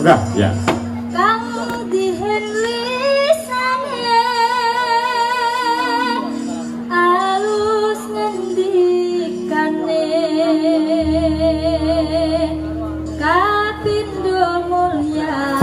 Udah, ya. Kang dihenwisane alus ngendikane kapindo mulya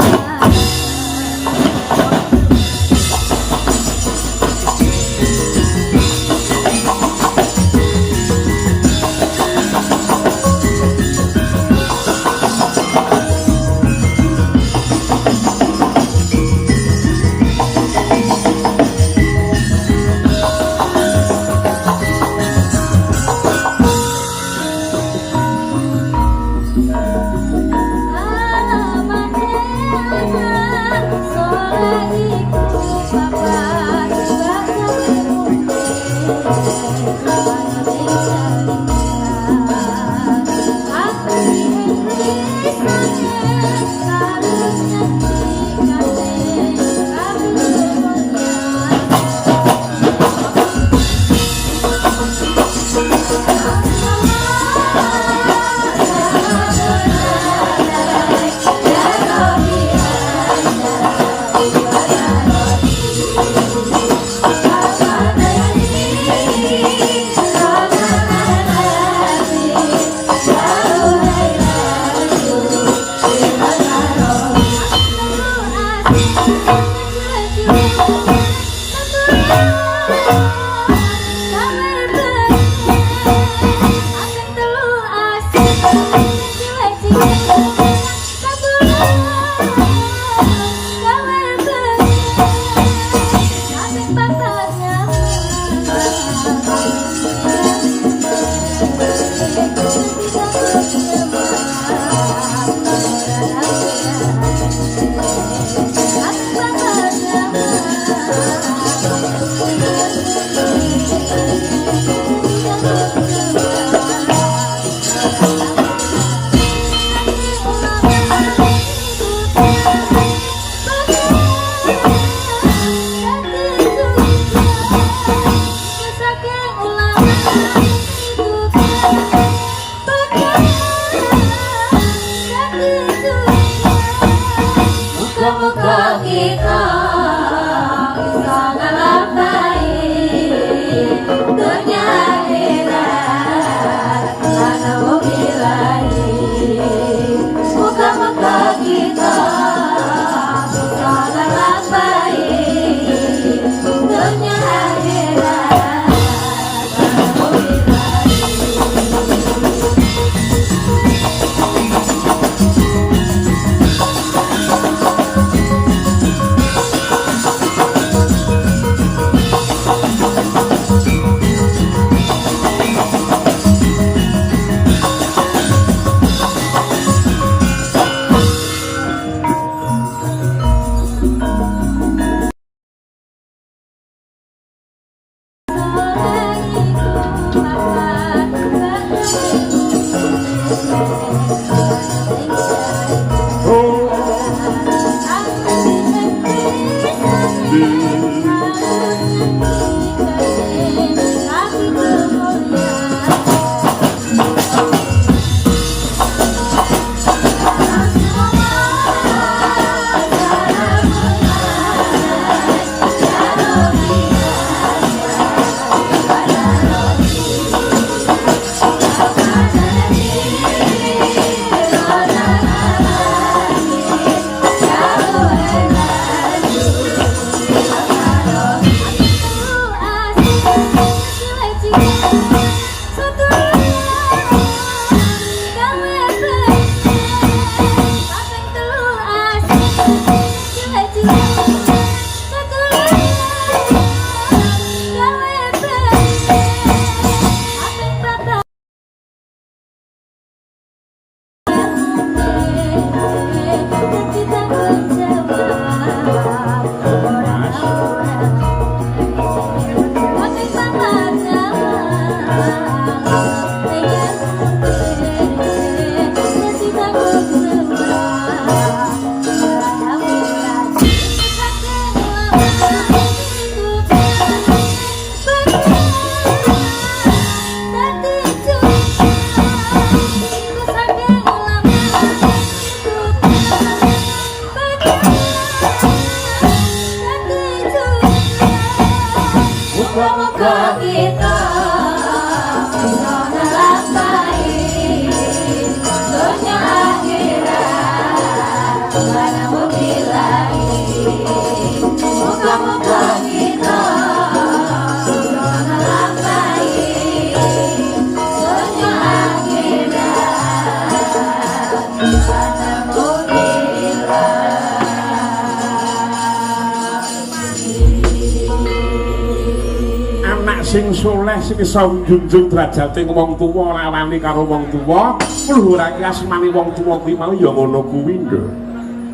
sing soleh sing iso njunjung derajate wong tuwa ora wani karo wong tuwa ngluhurake asmane wong tuwa kuwi mau ya ngono kuwi lho.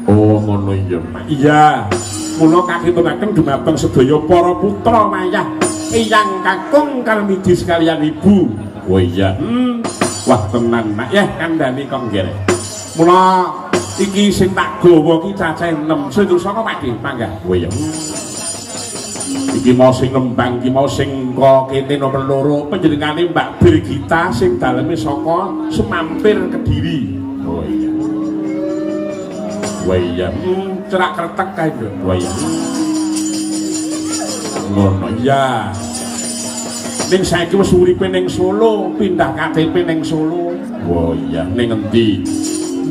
Oh ngono iya Mak. Iya kula kakitunaken dumateng sedaya para putra mayah eyang kakung kalmidi sekalian ibu. Oh iya wah tenan Mak ya kandhane kok nggih. Mula iki sing tak gawa ki cacahe 6 sing saka Pakde panggah. Oh iya iki mau sing ngembang iki mau sing kok kene nomor 2 panjenengane Mbak Birgita sing daleme saka Semampir Kediri. Oh iya. Wah iya, cerak kretek kae lho. Wah iya. Ngono ya. Ning saiki wis uripe ning Solo, pindah KTP ning Solo. Oh iya, ning endi?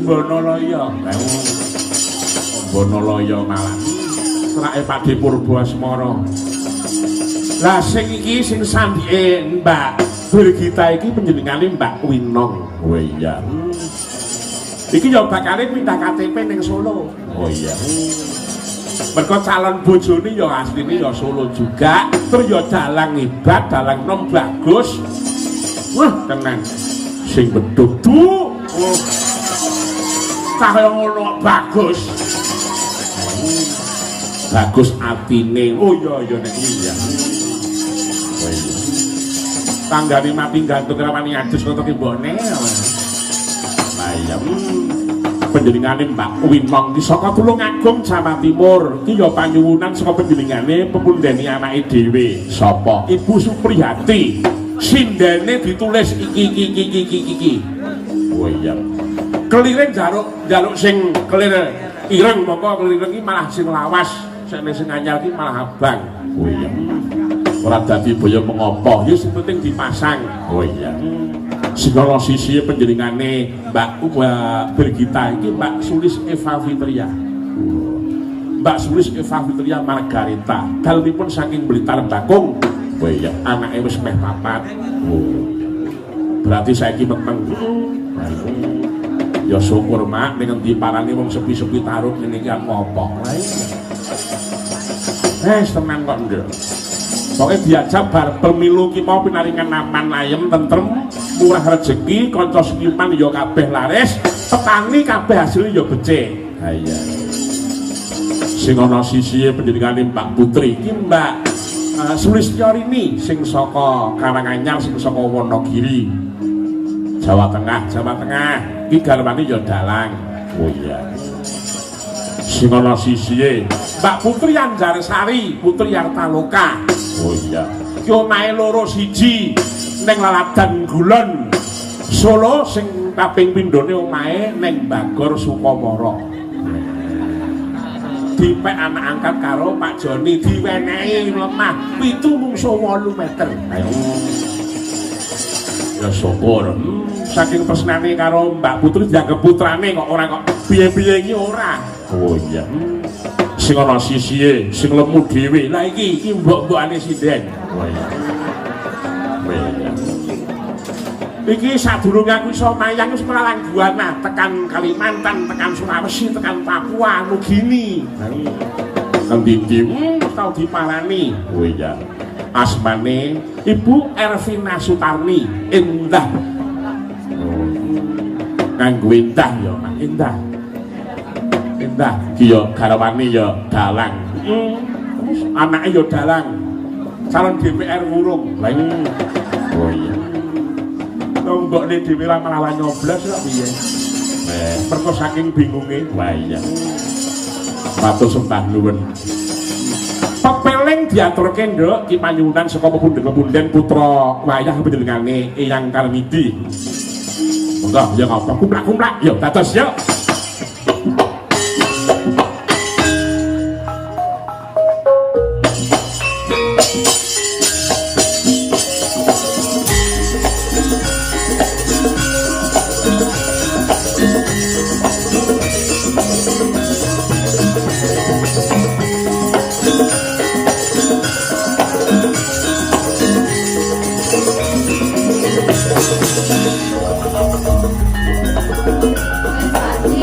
Bonoloyo. Bonoloyo malah. Serake Pakde Purbasmara. Lah sing iki sing sandike Mbak Birgita iki panjenengane Mbak Winong. Oh iya. Iki yo bakale pindah KTP ning Solo. Oh iya. Mergo calon bojone yo asline yo Solo juga, terus yo dalang hebat, dalang nom bagus. Wah, tenan. Sing beduk tuh. Oh. Kaya ngono bagus. Bagus atine. Oh iya nek iki ya. Oh iya. Tanggane mati gantung rawani adus kok mbone. Ayam panjenengane Mbak Winong ki saka Tulungagung Jawa Timur ki ya panyuwunan saka panjenengane pepundheni anake dhewe sapa Ibu Supriyati sindene ditulis iki oh iya kelire njaluk sing kelir ireng moko kelire iki malah sing lawas sing anyar ki malah abang oh iya ora dadi boyo mengopo ya sing penting dipasang oh iya segala sisi panjenengane Mbak Birgita iki Mbak Sulis Eva Fitria. Mbak Sulis Eva Fitria Margarita. Dalipun saking Blitar Bakung. Oh iya, anake wis meh 4. Oh. Berarti saiki meteng. Ya syukur Mak ning endi parane wong sepi-sepi tarung ngene iki apa. Tenan kok nduk. Pokoke diajak bar pemilu ki mau pinaringan aman ayem tentrem murah rezeki kanca senyuman ya kabeh laris petani kabeh hasil ya becik. Ha iya. Sing ana sisihe panjenengane Mbak Putri iki Mbak Sulistyarini sing saka Karanganyar sing saka Wonogiri. Jawa Tengah. Iki garwane ya dalang. Oh iya. Sing ana sisihe Mbak Putri Anjarsari, Putri Artaloka. Oh iya. Ki omahe loro siji ning Laladan Gulon Solo sing kaping pindhone omahe ning Bagor Sukamara. Dipek anak angkat karo Pak Joni diwenehi lemah 7,8 meter. Ayo. Ya syukur. Saking tresnane karo Mbak Putri dianggep putrane kok ora kok piye-piye iki ora. Oh iya. Sing ana sisihe sing lemu dhewe. Lah iki mbok-mbokane sinden. Oh iya. Iki sadurunge aku iso mayang wis melalang buana tekan Kalimantan, tekan Sulawesi, tekan Papua, Nugini. Nang ndi tau diparani. Oh iya. Asmane Ibu Ervina Sutarni Indah. Oh. Kanggo Indah ya, Mak Indah. Indah ki ya garwane ya dalang. Anake ya dalang. Calon DPR wurung. Lah oh iya. Mbokne dhewe ra malah nyoblos kok piye. Perko saking bingunge. Wah iya. Matur sembah nuwun. Pepeling diaturke nduk ki panyuwunan saka pepundhen putra wayah panjenengane Eyang Karmidi. Monggo ya ngapa kumplak-kumplak ya dados ya. Thank you.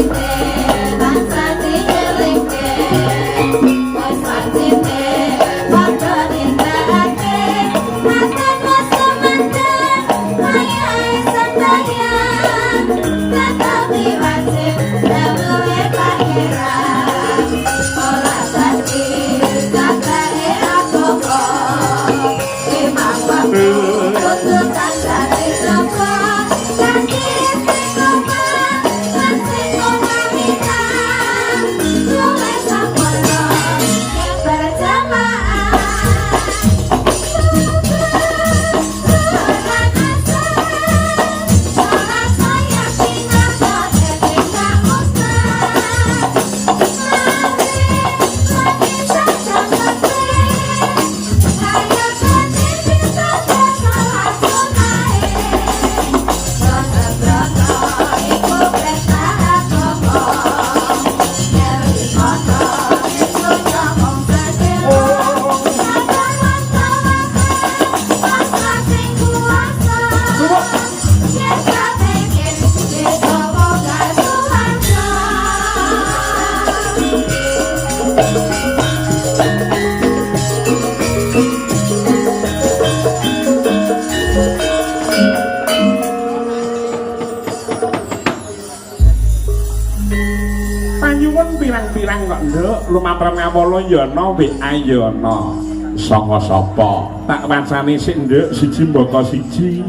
pirang-pirang kok nduk lumampah ngawala ya ana WA ya ana saka sapa tak wacane sik nduk siji mbaka siji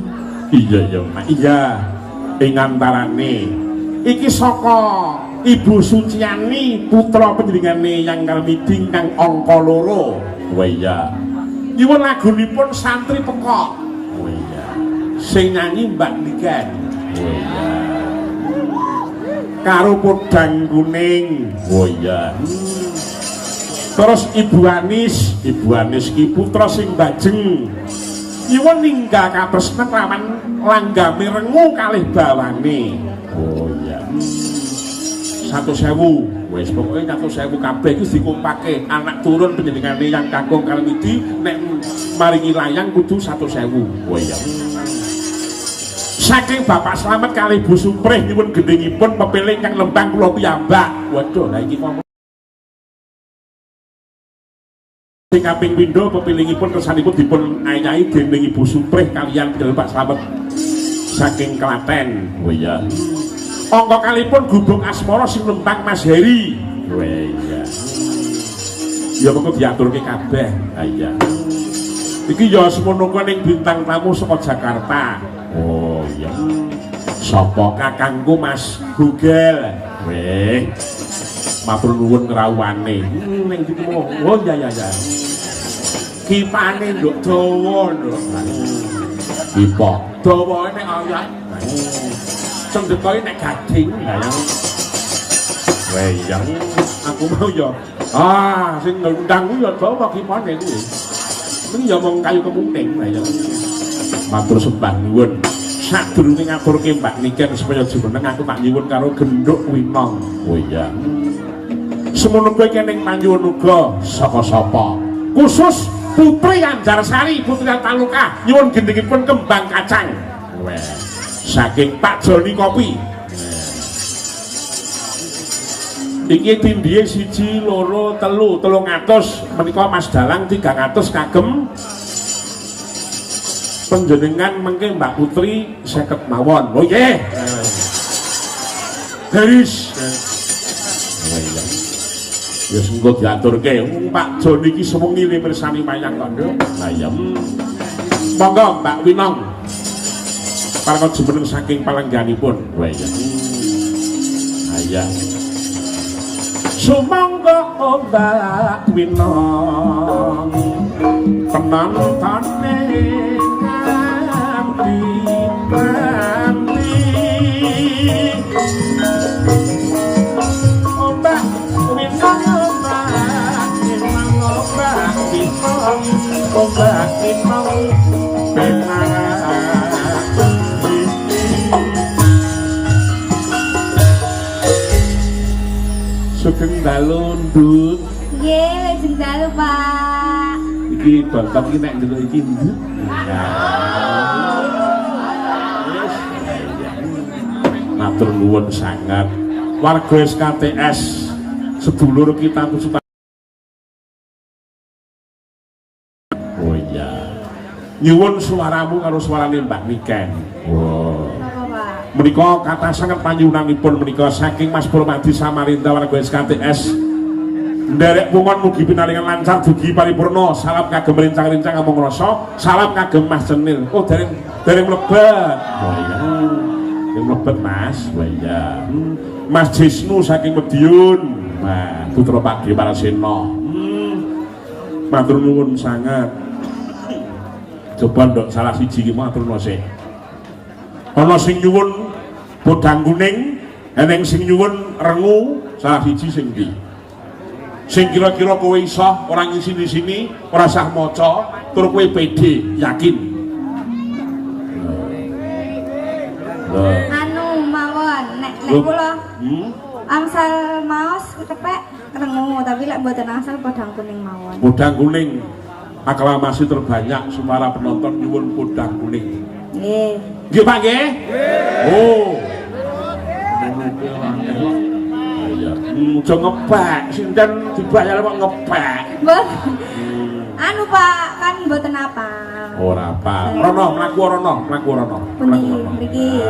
iya ya Mak iya ing antarane iki saka Ibu Suciani putra panjenengane yang Kalmiding kang angka 2 wah iya nyuwun lagunipun santri pekok wah iya sing nyanyi Mbak Niken wah iya karo podang kuning oh iya terus Ibu Anis ki putra sing bajeng nyuwun ninggal katresnan rawan langgame rengu kalih bawane oh iya 100.000 wis pokoke 100.000 kabeh iki dikumpake anak turun panjenengane yang kakung Kalmidi nek maringi layang kudu 100.000 oh iya saking Bapak Slamet kali Bu Suprih nyuwun gendhingipun pepiling kang Lembang kula piyambak. Waduh, lah iki ngomong sing kaping pindho pepilingipun kersanipun dipun ayahi dening Ibu Suprih kaliyan Pak Slamet saking Klaten. Oh iya. Angka kalipun gubuk asmara sing Lembang Mas Heri. Oh iya. Ya mengko diaturke kabeh. Ha iya. Iki ya semono ning bintang tamu saka Jakarta. Oh iya. Sapa kakangku Mas Google? Weh. Matur nuwun ngrawuhane. Ning iki oh iya. Kipane nduk dawa nduk. Kipa. Dawane nek ayat. Cendhekoe nek gading. Lah yang. Weh yang aku mau ya. Sing ngundang ku ya dawa kipane kuwi. Ini ya mong kayu kemuning lah ya. Matur sembah nuwun. Sadurunge ngaturke Mbak Niken supaya jumeneng aku tak nyuwun karo Genduk Winong. Oh iya. Semono kowe kene panyuwun uga saka sapa? Khusus Putri Anjarsari, Putri Taluka nyuwun gendhingipun kembang kacang. Weh. Saking Pak Joni Kopi. Iki tindhihe 1, 2, 3, 300 menika Mas Dalang 300 kagem panjenengan mengke Mbak Putri 50 mawon. Oh nggih. Garis. Ya sengko diaturke Pak Joni iki sewengi mirsani mayang kandha. Lah ya. Monggo Mbak Winong. Para jumeneng saking palengganipun. Wah ya. Ayah. Sumangga Mbak Winong penontonne nganti Mbak Winong Sugeng dalu ndut. Nggih, lajeng dalu, Pak. Iki tonton iki nek ndelok iki ndut. Matur nuwun sangat. Warga SKTS sedulur kita Kusutan. Oh iya. Nyuwun suaramu karo suarane Mbak Niken. Wow. Menika kata sangat panyuwunanipun menika saking Mas Purmadi Samarinda warga SKTS nderek pungon mugi pinaringan lancar dugi paripurna salam kagem rencang-rencang amung rasa salam kagem Mas Cenil oh dereng mlebet oh iya mlebet Mas oh iya Mas Jisnu saking Madiun nah putra Pak Dewi Parasena matur nuwun sangat coba ndok salah siji iki matur nuwun sih ana sing nyuwun bodang kuning eneng sing nyuwun rengu salah siji sing ndi sing kira-kira kowe iso ora ngisi di sini ora sah maca tur kowe pede yakin anu mawon nek kula angsal maos kepek rengu tapi lek mboten angsal bodang kuning mawon bodang kuning aklamasi terbanyak semara penonton nyuwun bodang kuning nggih nggih Pak nggih oh aja ngepek sinten dibayar kok ngepek anu Pak kan mboten apa ora apa rono mlaku rono pundi mriki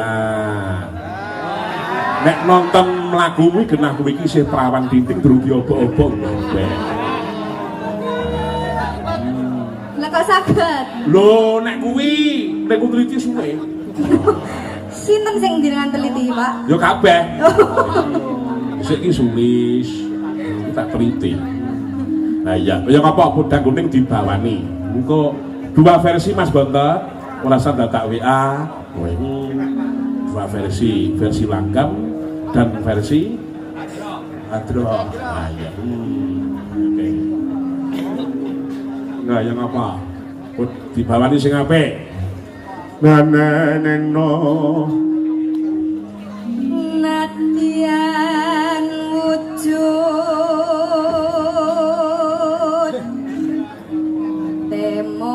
nek nonton lagumu genah kowe iki isih perawan tinting durung diobo-obo. Lah kok saged? Lho, nek kuwi nek ku teliti suwe. Sinten sing jenengan teliti, Pak? Ya kabeh. Sik iki sulis. Tak teliti. Nah iya, ya ngapa bodang kuning dibawani. Engko dua versi Mas Bontot, ora usah tak WA. Dua versi, versi langgam dan versi adro. Nah iya. Oke. Nah, yang apa? Dibawani sing apik. Nanenno Nadian wujud temong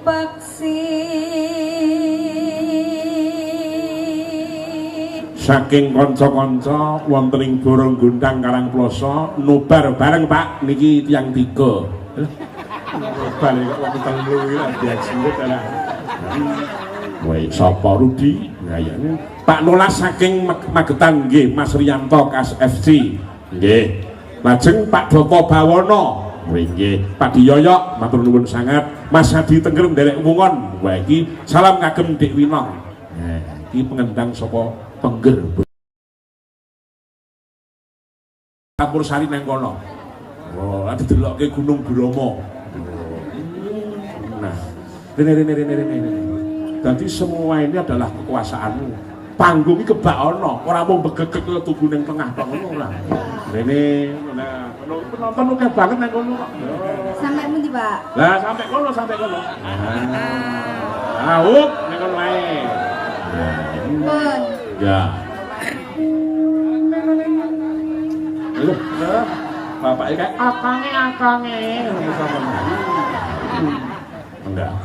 peksi saking kanca-kanca wonten ing Borong Gondang Karangploso nobar bareng Pak niki tiyang 3. Nobar kok wong telu iki diajengit ala. Woi, sapa Rudi? Nah ya Pak Nolas saking Magetan nggih, Mas Riyanto Kas FC. Nggih. Lajeng Pak Doko Bawono. Nggih, Pak Diyoyok matur nuwun sangat. Mas Hadi Tengger nderek wungon. Wah iki salam kagem Dik Winong. Nah, iki pengendang saka Pengger. Campur sari nang kono. Oh, ati delokke Gunung Bromo. Nah, rene. Jadi semua ini adalah kekuasaanmu. Panggung ini kebak ono, ora mau begegek tubuh ning tengah tok ngono ora. Rene, nah, penonton akeh banget nang kono kok. sampai pundi, Pak? Lah sampai kono. Awuk ning kono wae. Pun. Ya. Lho, ya. Bapak iki akange. Enggak.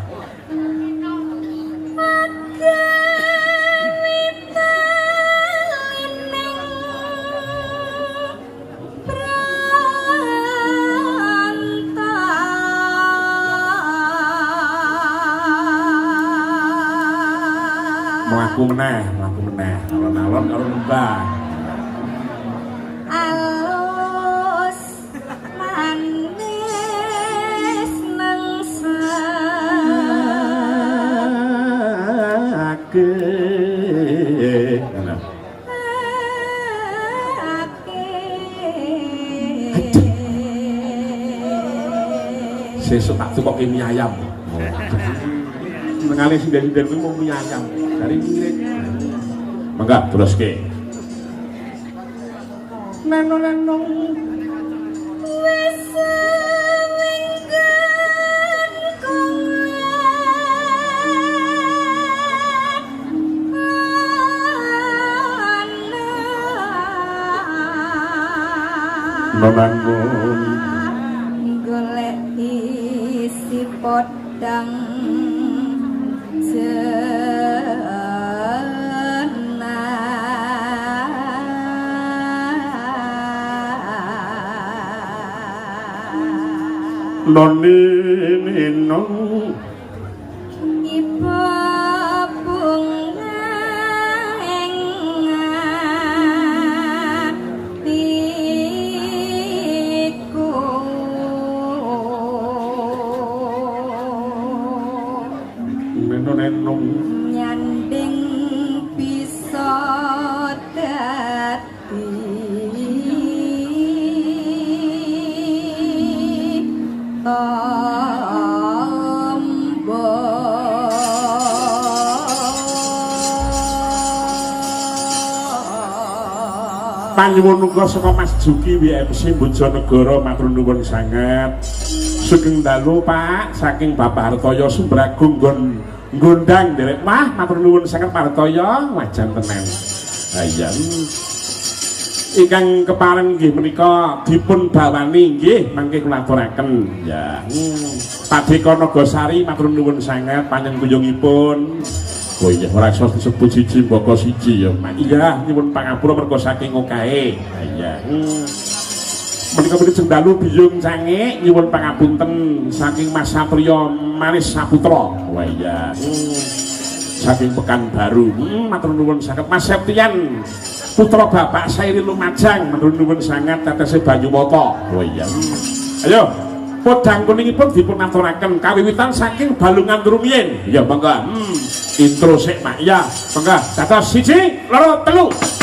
Melaku meneh, alon-alon karo nembang. Alus manis Ake. Sesuk tak tukoke mie ayam. Mengalih sindir-sindir kuwi mau mie ayam. Dari ngirit. Mangga teruske. Nano wis minggan Membangun golek isi podang noni minong ibu bunga hatiku menonenong nyanding bisa dadi Panyuwun uga saka Mas Juki WMC Bojonegoro matur nuwun sanget. Sugeng dalu Pak saking Bapak Hartoyo Sumbragung ngundang nderek. Wah matur nuwun sanget Pak Hartoyo, wajan tenan. Ha iya. Ingkang kepareng nggih menika dipun bawani nggih mangke kula aturaken. Ya. Pak Deko Nogosari matur nuwun sanget panjenenganipun. Oh iya, ora iso disebut siji mboko siji ya. Iya, nyuwun pangapura mergo saking okahe. Ha iya. Menika menika dalu biyung sange nyuwun pangapunten saking Mas Satrio Manis Saputra. Wah iya. saking Pekanbaru. Matur nuwun sanget Mas Septian. Putra Bapak Sairi Lumajang, matur nuwun sangat tetese Banyuwata. Oh iya. Ayo, podang kuningipun dipun aturaken kawiwitan saking Balungan rumiyin. Ya monggo. Intro sik Mak ya. Monggo. Dados 1, 2, 3.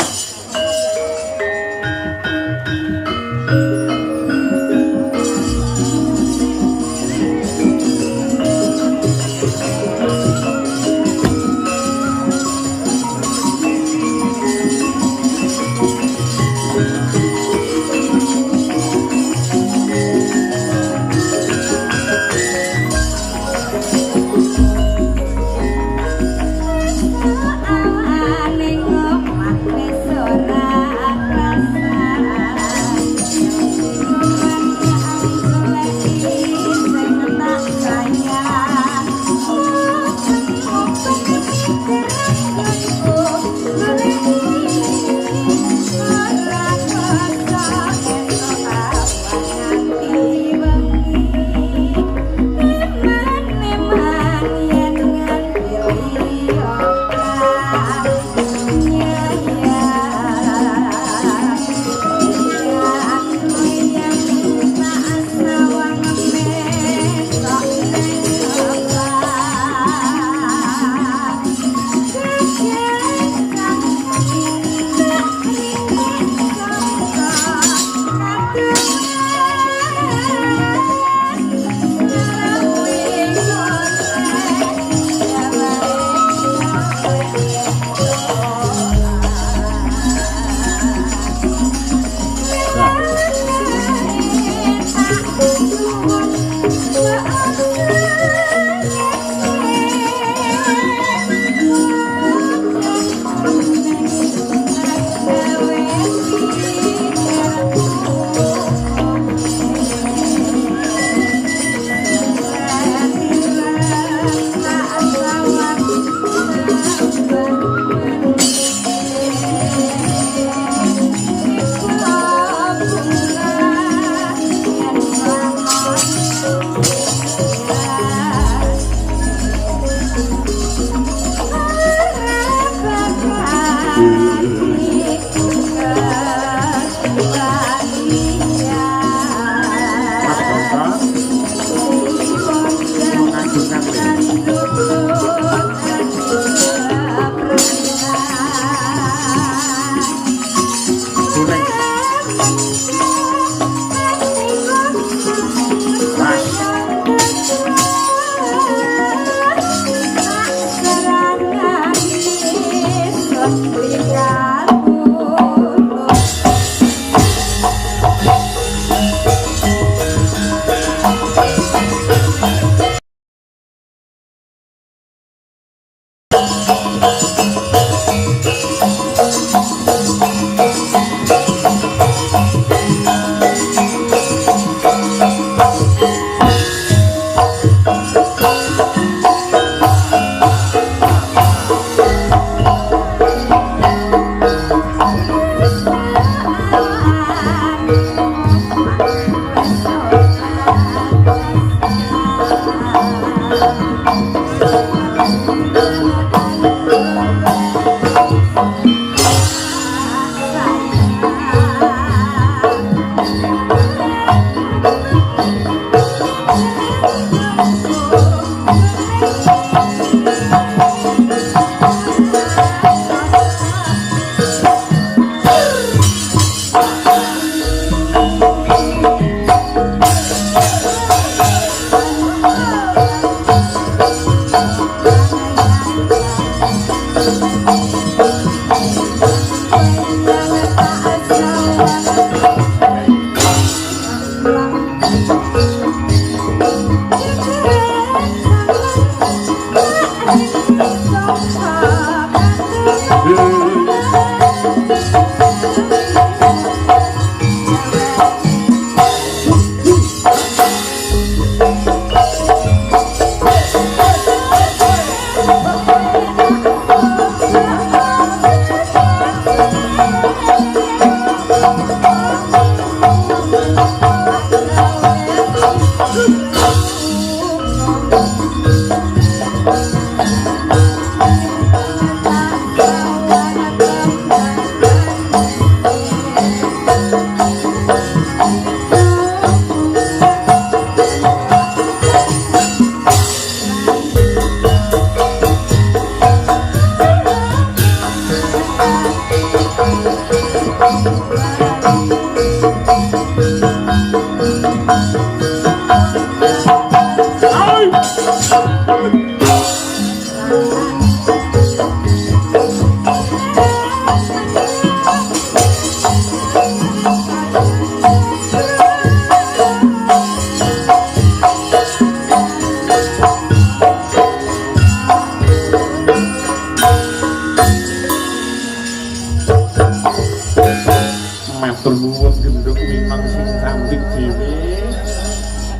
Matur nuwun gendhog Wimang sing cantik dhewe.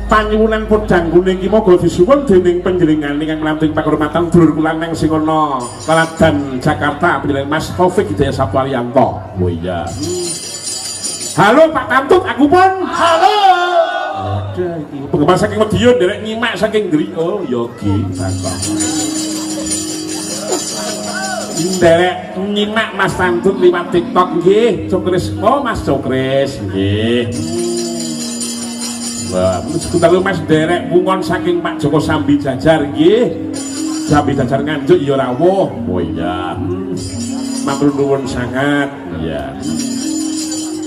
Panyuwunan podhanggune iki moga disuwun dening panjenengan ingkang lanting pakurmatan dulur kula nang sing ana Kaladan Jakarta panjenengan Mas Taufik Hidayat Saptarianto. Oh iya. Halo Pak Tantut, aku pun. Halo. Ada iki. Penggemar saking Madiun derek nyimak saking Gri. Oh, yogi takon. Derek nyimak Mas Tantut liwat TikTok nggih. Cokris. Oh, Mas Cokris nggih. Wah, sebentar lu Mas derek mungon saking Pak Joko Sambi Jajar nggih. Sambi Jajar Nganjuk ya rawuh. Oh iya. Matur nuwun sangat. Iya.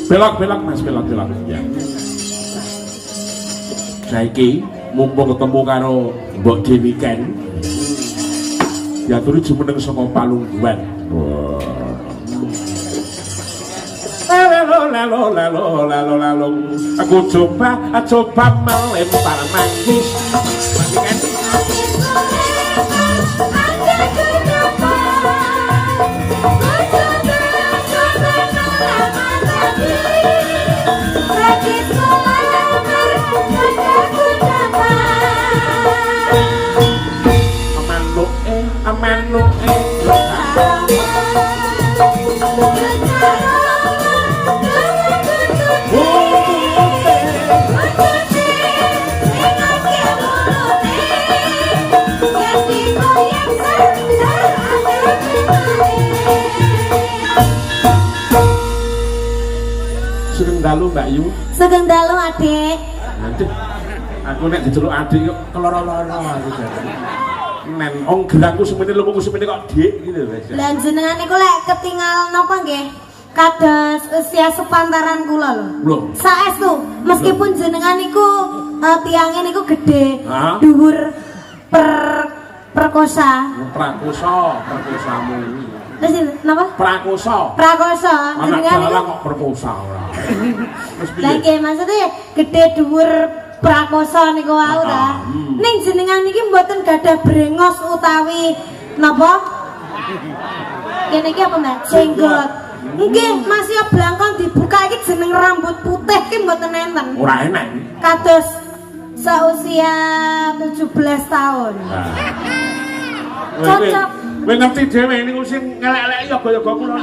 Belok-belok Mas, belok-belok. Ya. Saiki mumpung ketemu karo Mbok Deni Ken. Diaturi jumeneng saka Palungguan. Lalo. Aku coba melempar manggis. Dalu Mbak Yu. Sugeng dalu Adik. Nanti aku nek diceluk adik kok keloro-loro aku jare. Nen ong gerangku semene lumpukku semene kok Dik gitu lho. Lah jenengan niku lek ketinggal napa nggih? Kados usia sepantaran kula lho. Saestu meskipun jenengan niku tiange niku gedhe, dhuwur prakosamu. Terus napa? Prakosa. Jenengan niku kok prakosa ora. Lah nggih maksudnya gedhe dhuwur prakosa niku wau ta. Ning jenengan niki mboten gadah brengos utawi napa? Kene iki apa Mbak? Jenggot. Nggih, masih blangkon dibuka iki jeneng rambut putih ki mboten enten. Ora enak. Kados seusia 17 tahun. Cocok. Kowe ngerti dhewe niku sing ngelek-elek yoga-yoga kula.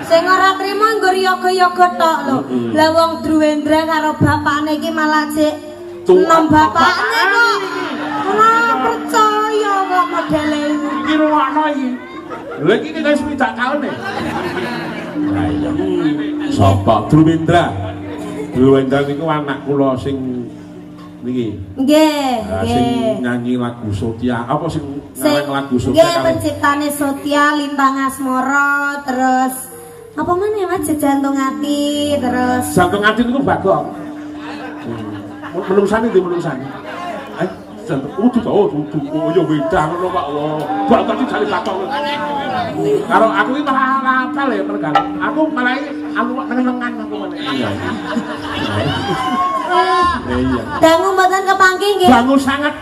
Sing ora trimo nggo yoga-yoga tok lho. Lah wong Druwendra karo bapakne iki malah cek nom bapakne kok. Ora percaya kok modele iki ruwakno iki. Lha iki wis 7 taun e. Lah iya. Sapa Druwendra? Druwendra niku anak kula sing niki. Nggih, sing nyanyi lagu Sotia. Apa sing ngarang lagu Sotia? Nggih, penciptane Sotia, Lintang Asmara, terus apa meneh Mas Jantung Ati, terus Jantung Ati niku Bagong. Menungsane ndi menungsane? Jantung oh ya wedah ngono Pak. Bak tadi jare Bagong. Karo aku iki malah apal ya mergan. Aku malah anu nenengan aku meneh. Iya. Iya. Dangu mboten kepangke nggih. Dangu sangat.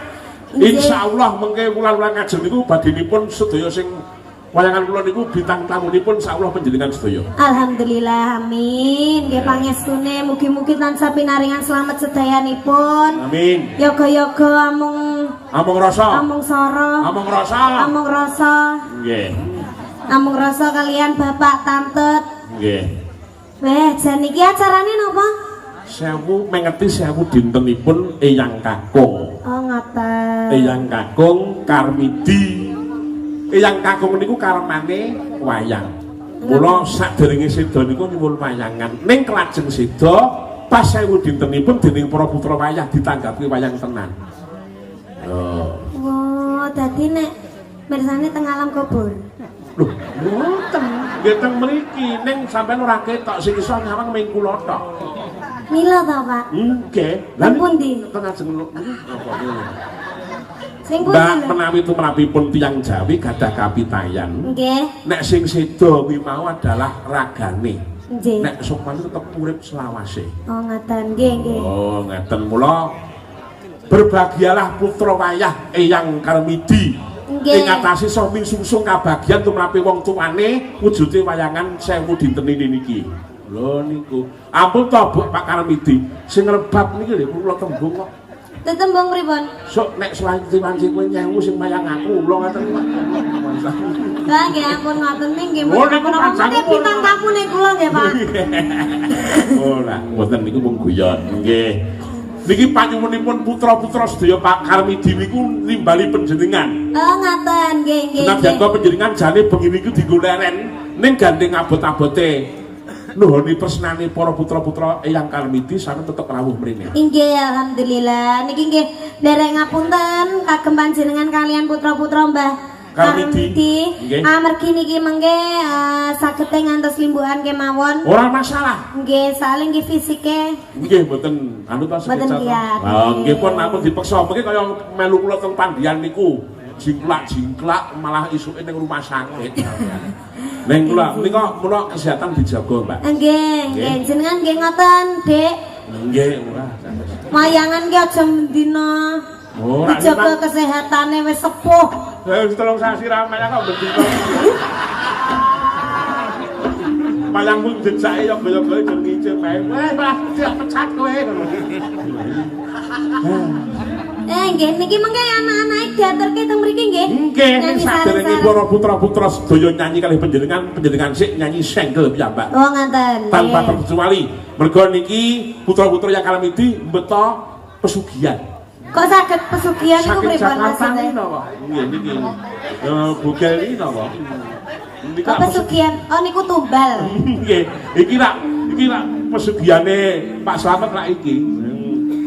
Insyaallah mengke wulan-wulan ngajeng niku badinipun sedaya sing wayangan kula niku bintang tamunipun insyaallah panjenengan sedaya. Alhamdulillah amin. Nggih pangestune mugi-mugi tansah pinaringan slamet sedayanipun. Amin. Yoga-yoga amung rasa. Amung sara. Amung rasa. Nggih. Amung rasa kalian Bapak Tantut. Nggih. Weh, jan iki acarane napa? Sewu mengeti sewu dintenipun Eyang Kakung. Oh ngoten. Eyang Kakung Karmidi. Eyang Kakung niku karmane wayang. Mula sadèrènge seda niku nyuwun wayangan. Ning kelajeng seda pas sewu dintenipun dening para putra wayah ditanggapi wayang tenan. Oh, dadi nek mirsane teng alam kubur. Lho, mboten. Nggih teng mriki ning sampean ora ketok sing iso nyawang ming kula tok. Mila ta, Pak? Nggih. Lan pundi? Teng ajeng apa ngene. Sing pundi? Mbak menawi tumrapipun tiyang Jawi gadah kapitayan. Nggih. Nek sing seda kuwi mau adalah ragane. Nggih. Nek sopan tetep urip selawase. Oh, ngaten. Nggih, nggih. Oh, ngaten mula berbahagialah putra wayah Eyang Karmidi. Nggih. Ing atase sami sungsung kabagyan tumrape wong tuane wujude wayangan 1000 dinten niki. Lho niku. Ampun to Bu Pak Karmidi. Sing rebab niki lho kula tembung kok. Tetembung pripun? Sok nek selanci-lanci kowe nyewu sing mayang aku kula ngoten kok. Lah nggih ampun ngoten nggih. Oh, niku Napa bintang tamu ning kula nggih, Pak. Ora, mboten niku mung guyon. Nggih. Niki panyuwunipun putra-putra sedaya Pak Karmidi niku nimbali panjenengan. Oh, ngaten nggih nggih. Senajan to panjenengan jane bengi niku dienggo leren ning gandeng abot-abote nuhoni tresnane para putra-putra Eyang Karmidi sareng tetep rawuh mrene. Inggih alhamdulillah. Niki nggih nderek ngapunten kagem panjenengan kalian putra-putra Mbah Karmidi. Amargi niki mengke saged ngantos limbuhan kemawon. Ora masalah. Nggih, saling nggih fisike. Nggih mboten anu ta Mboten kiyat. Nggih pun ampun dipeksa mengke kaya melu kula teng pandian niku. Jingklak-jingklak malah isuke ning rumah sakit. Neng kula nika menawa kesehatan dijaga, Mbak. Nggih, nggih jenengan nggih ngoten, Dik. Nggih, ora. Mayangan ki aja mendina. Ora dijaga kesehatane wis sepuh. Wis tolong sasi ra mayang kok bendina. Mayang mung jejake yo goyo-goyo jeng ngicil bae. Wes, Mbah, pecat kowe. Nggih niki mengke anak-anake diaturke teng mriki nggih. Nggih, saderenge para putra-putra sedaya nyanyi kalih panjenengan sik nyanyi single piyambak. Oh, ngoten. Tanpa terkecuali. Mergo niki putra-putra yang Karmidi mbeta pesugihan. Kok saged pesugihan niku pripun maksudnya? Nggih niki. Bugel iki napa? Kok pesugihan? Oh niku tumbal. Nggih, iki rak pesugihane Pak Slamet rak iki.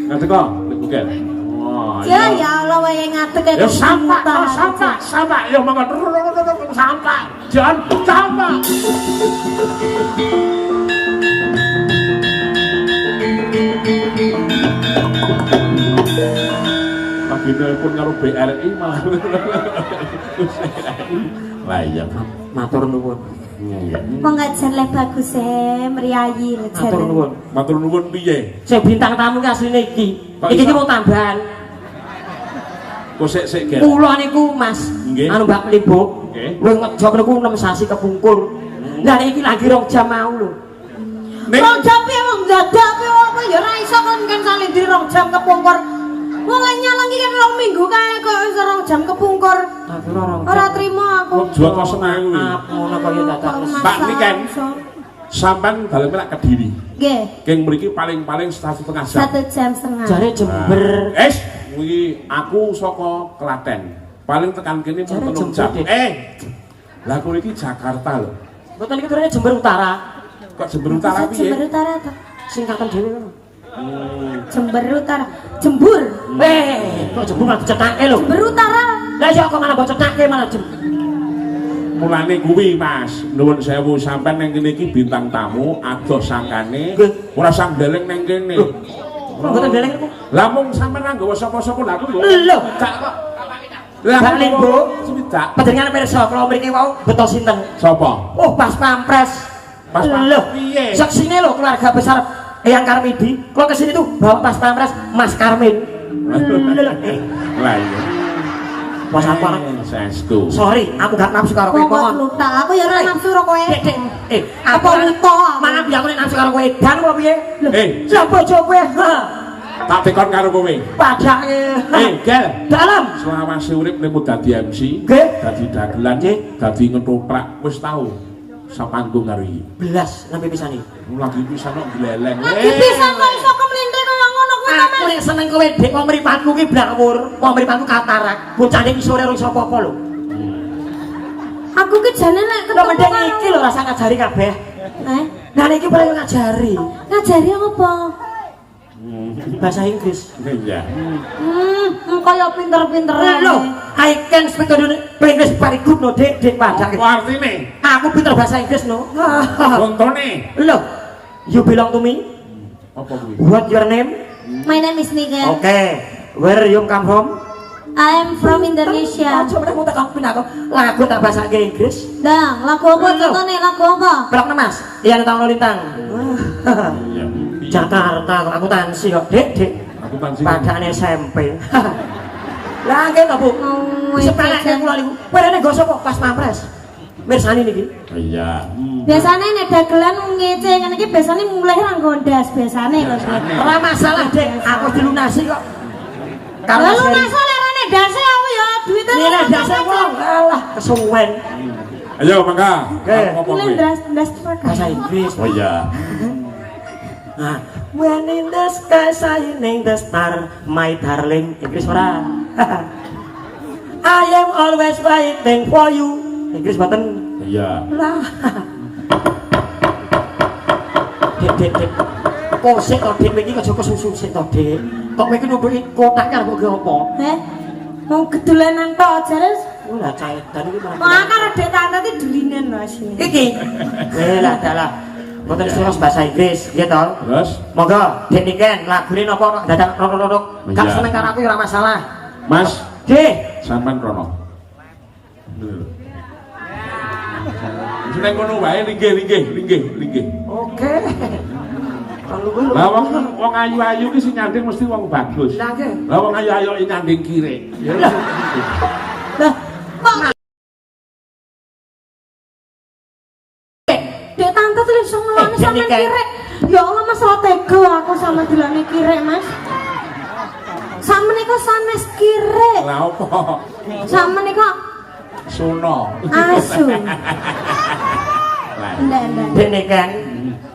Ngerti kok, nek bugel. Ya Allah wae ngadeg ya sampak ya monggo sampak jangan sampak lagi telepon karo BRI malah lah iya matur nuwun pengajian le bagus meriayi matur nuwun piye sing bintang tamu ki asline iki mau tambahan kok sik gen kula niku Mas anu Mbak Mlimbuk luwih ngejog niku 6 sasi kepungkur lah iki lagi 2 jam mau lho 2 jam piye wong dadak piye apa ya ora iso kan salindri 2 jam kepungkur mulai nyalangi kan 2 minggu kae kok wis 2 jam kepungkur ora trimo aku jual kok seneng kuwi ngono kaya dadak Pak Niken sampean dalem nek Kediri nggih keng mriki paling-paling 1,5 jam 1 jam setengah jare Jember kuwi aku saka Klaten. Paling tekan kene mung 3 jam. Lah kowe iki Jakarta lho. Mboten iki turune Jember Utara. Kok Jember Utara piye? Jember Utara to. Singkatan dhewe ngono. Jember Utara. Jembur. Kok Jembur malah dicetake lho. Jember Utara. Lah ya kok malah bocetake malah Jember. Mulane kuwi Mas, nuwun sewu sampean ning kene iki bintang tamu, adoh sangkane ora sang deleng ning kene. Mboten deleng kok. Lah mung sampean nang nggawa sapa-sapa lha aku lho gak kok. Lah Limbo, swidak. panjenengan pirsa kula mriki wau beto sinten? Sapa? Oh, Pas Pampres. Pas lho piye? Saksine lho keluarga besar Eyang Karmidi. Kula kesini tuh bawa Pas Pampres Mas Karmin. Lah iya. Pas aku anak sesku. Sorry, aku gak nafsu karo kowe mohon. Aku ya ora nafsu karo kowe. Apa lupa? Mana biar aku nafsu karo kowe dan apa piye? Sapa coba? Tak tekon karo kowe. Padake. Gel. Dalam. Selawase urip nemu dadi MC, nggih, dadi dagelan, dadi ngetoprak, wis tau sapanggung karo iki. Belas nembe pisane. Lagi pisan kok gleleng. Lagi pisan kok iso kemlintir kaya ngono kuwi ta, Aku nek seneng kowe Dik, wong mripatku ki blawur, wong mripatku katarak. Bocane iki sore ora iso apa-apa lho. Aku ki jane nek Lho mending iki lho rasa ngajari kabeh. Nah iki paling ngajari. Ngajari apa? Bahasa Inggris. Iya. Kaya pinter-pinter. Lho, I can speak English very good no Dik, padake. Apa artine? Aku pinter bahasa Inggris no. Contone. Lho, you belong to me? Apa kuwi? What your name? My name is Niken. Okay. Where you come from? I am from Indonesia. Coba mau tak kamu aku lagu tak bahasa Inggris. Dang, lagu apa contohnya? Lagu apa? Belok Mas. Iya Tahun Lintang. Jakarta akuntansi kok, Dik. Akuntansi. Padahal SMP. Lah nggih to, Bu. Sepeleke kula niku. Werene go sapa Pas Pampres. mirsani niki. Iya. Biasane nek dagelan ngece ngene iki biasane mulai ra nggondas biasane lho. Ora masalah, Dik. Aku dilunasi kok. Kalau lunasi lerane dase aku ya duwite. Ini dase wong. Alah, kesuwen. Ayo mangga. Ngomong ndas Bahasa Inggris. Oh iya. Nah, when in the sky shining the star, my darling. Inggris ora. I am always waiting for you. Inggris boten. Iya. Lah. Dek. Kosek to Dik, iki aja kesusu sik to Dik. Kok kowe iki nutuki kotak karo kok apa? Mau gedulanan tok jare. Ora caedan iki malah. Wah, karo dek tante iki dulinen lho asine. Iki. Lah dalah. Boten terus bahasa Inggris, nggih to? Terus Monggo, Dik Niken, lagune napa dadak rorok-rorok. Gak Iya. seneng karo aku ora masalah. Mas, Dik, sampean rono. Seneng ngono wae linggih. oke. Kalau gue Lah wong ayu-ayu ki sing nyanding mesti wong bagus. Lah nggih. Lah wong ayu-ayu iki nyanding kire. Ya Lah, kok dek tante tuh iso ngeloni sampean kirek. Ya Allah masalah tega aku sama dilane kirek, Mas. Sampeyan niku sanes kirek. Lah opo? Sampeyan niku Sono. asu. Lah Ndak. Dik Niken,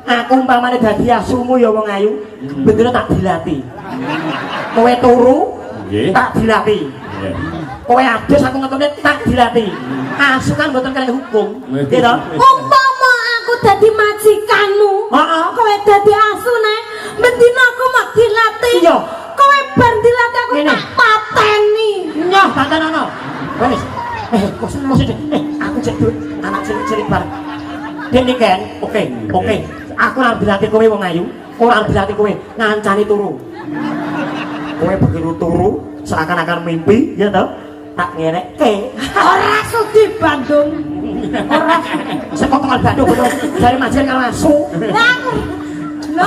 aku umpamane dadi asumu ya wong ayu, bener tak dilatih. Kowe turu, nggih. tak dilatih. Iya. Kowe adus aku ngetone tak dilatih. Asu kan mboten kena hukum. Nggih to? Umpama aku dadi majikanmu, Heeh. kowe dadi asu nek bendina aku mau dilatih. Iya. Kowe bar dilatih aku Ngene. tak pateni. Nyoh batenono. Wis. Kok sik aku cek duit anak cilik-cilik bar. Dik Niken, oke. Aku ora dilatih kowe wong ayu, ora dilatih kowe ngancani turu. Kowe begitu turu seakan-akan mimpi, ya toh? Tak ngerekke. Ora sudi Bandung. Ora. Sekotongan Bandung betul. Dari Majen karo asu. Lah aku. Lho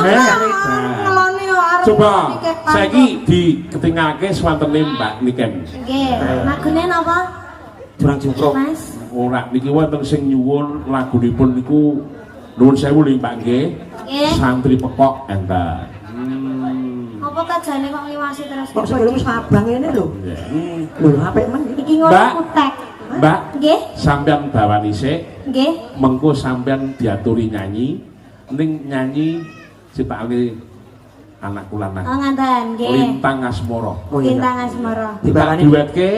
ngeloni yo arep. Coba saiki diketingake swantene Mbak Niken. Nggih, lagune napa? Durang jungkruk. Mas. Ora niki wonten sing nyuwun lagunipun niku nuwun sewu lho Mbak nggih. Nggih. Santri pekok enten. Apa kajane kok ngliwasi terus? Kok sebelum abang ini lho. Lho, apik men. Iki ngono Mbak. kutek. Mbak, Nggih. sampean bawani sik, Nggih. mengko sampean diaturi nyanyi, ning nyanyi ciptakane anakku lanang. Oh ngaten, nggih. Lintang Asmara. Oh iya. Lintang Asmara. Dibawani. Duetke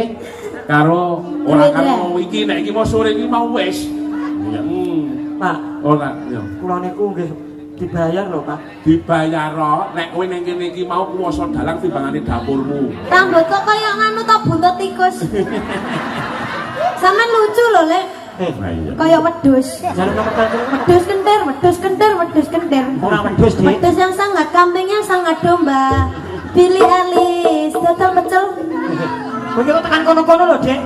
karo ora Duet, karo iki nek iki mau sore iki mau wis. Ya. Pak, Ora ya. kula niku nggih dibayar lho, Pak. Dibayar nek kowe ning kene iki mau kuwasa dalang timbangane dapurmu. Rambut kok kaya nganu ta buntut tikus. Sampeyan lucu lho, Lek. Nah iya. Kaya wedhus. Jalur nomor telepon. Wedhus kentir. Ora wedhus, Dik. Wedhus yang sangat kambingnya sangat domba. Pilih Alis, total pecel. Kowe kok tekan kono-kono lho, Dik.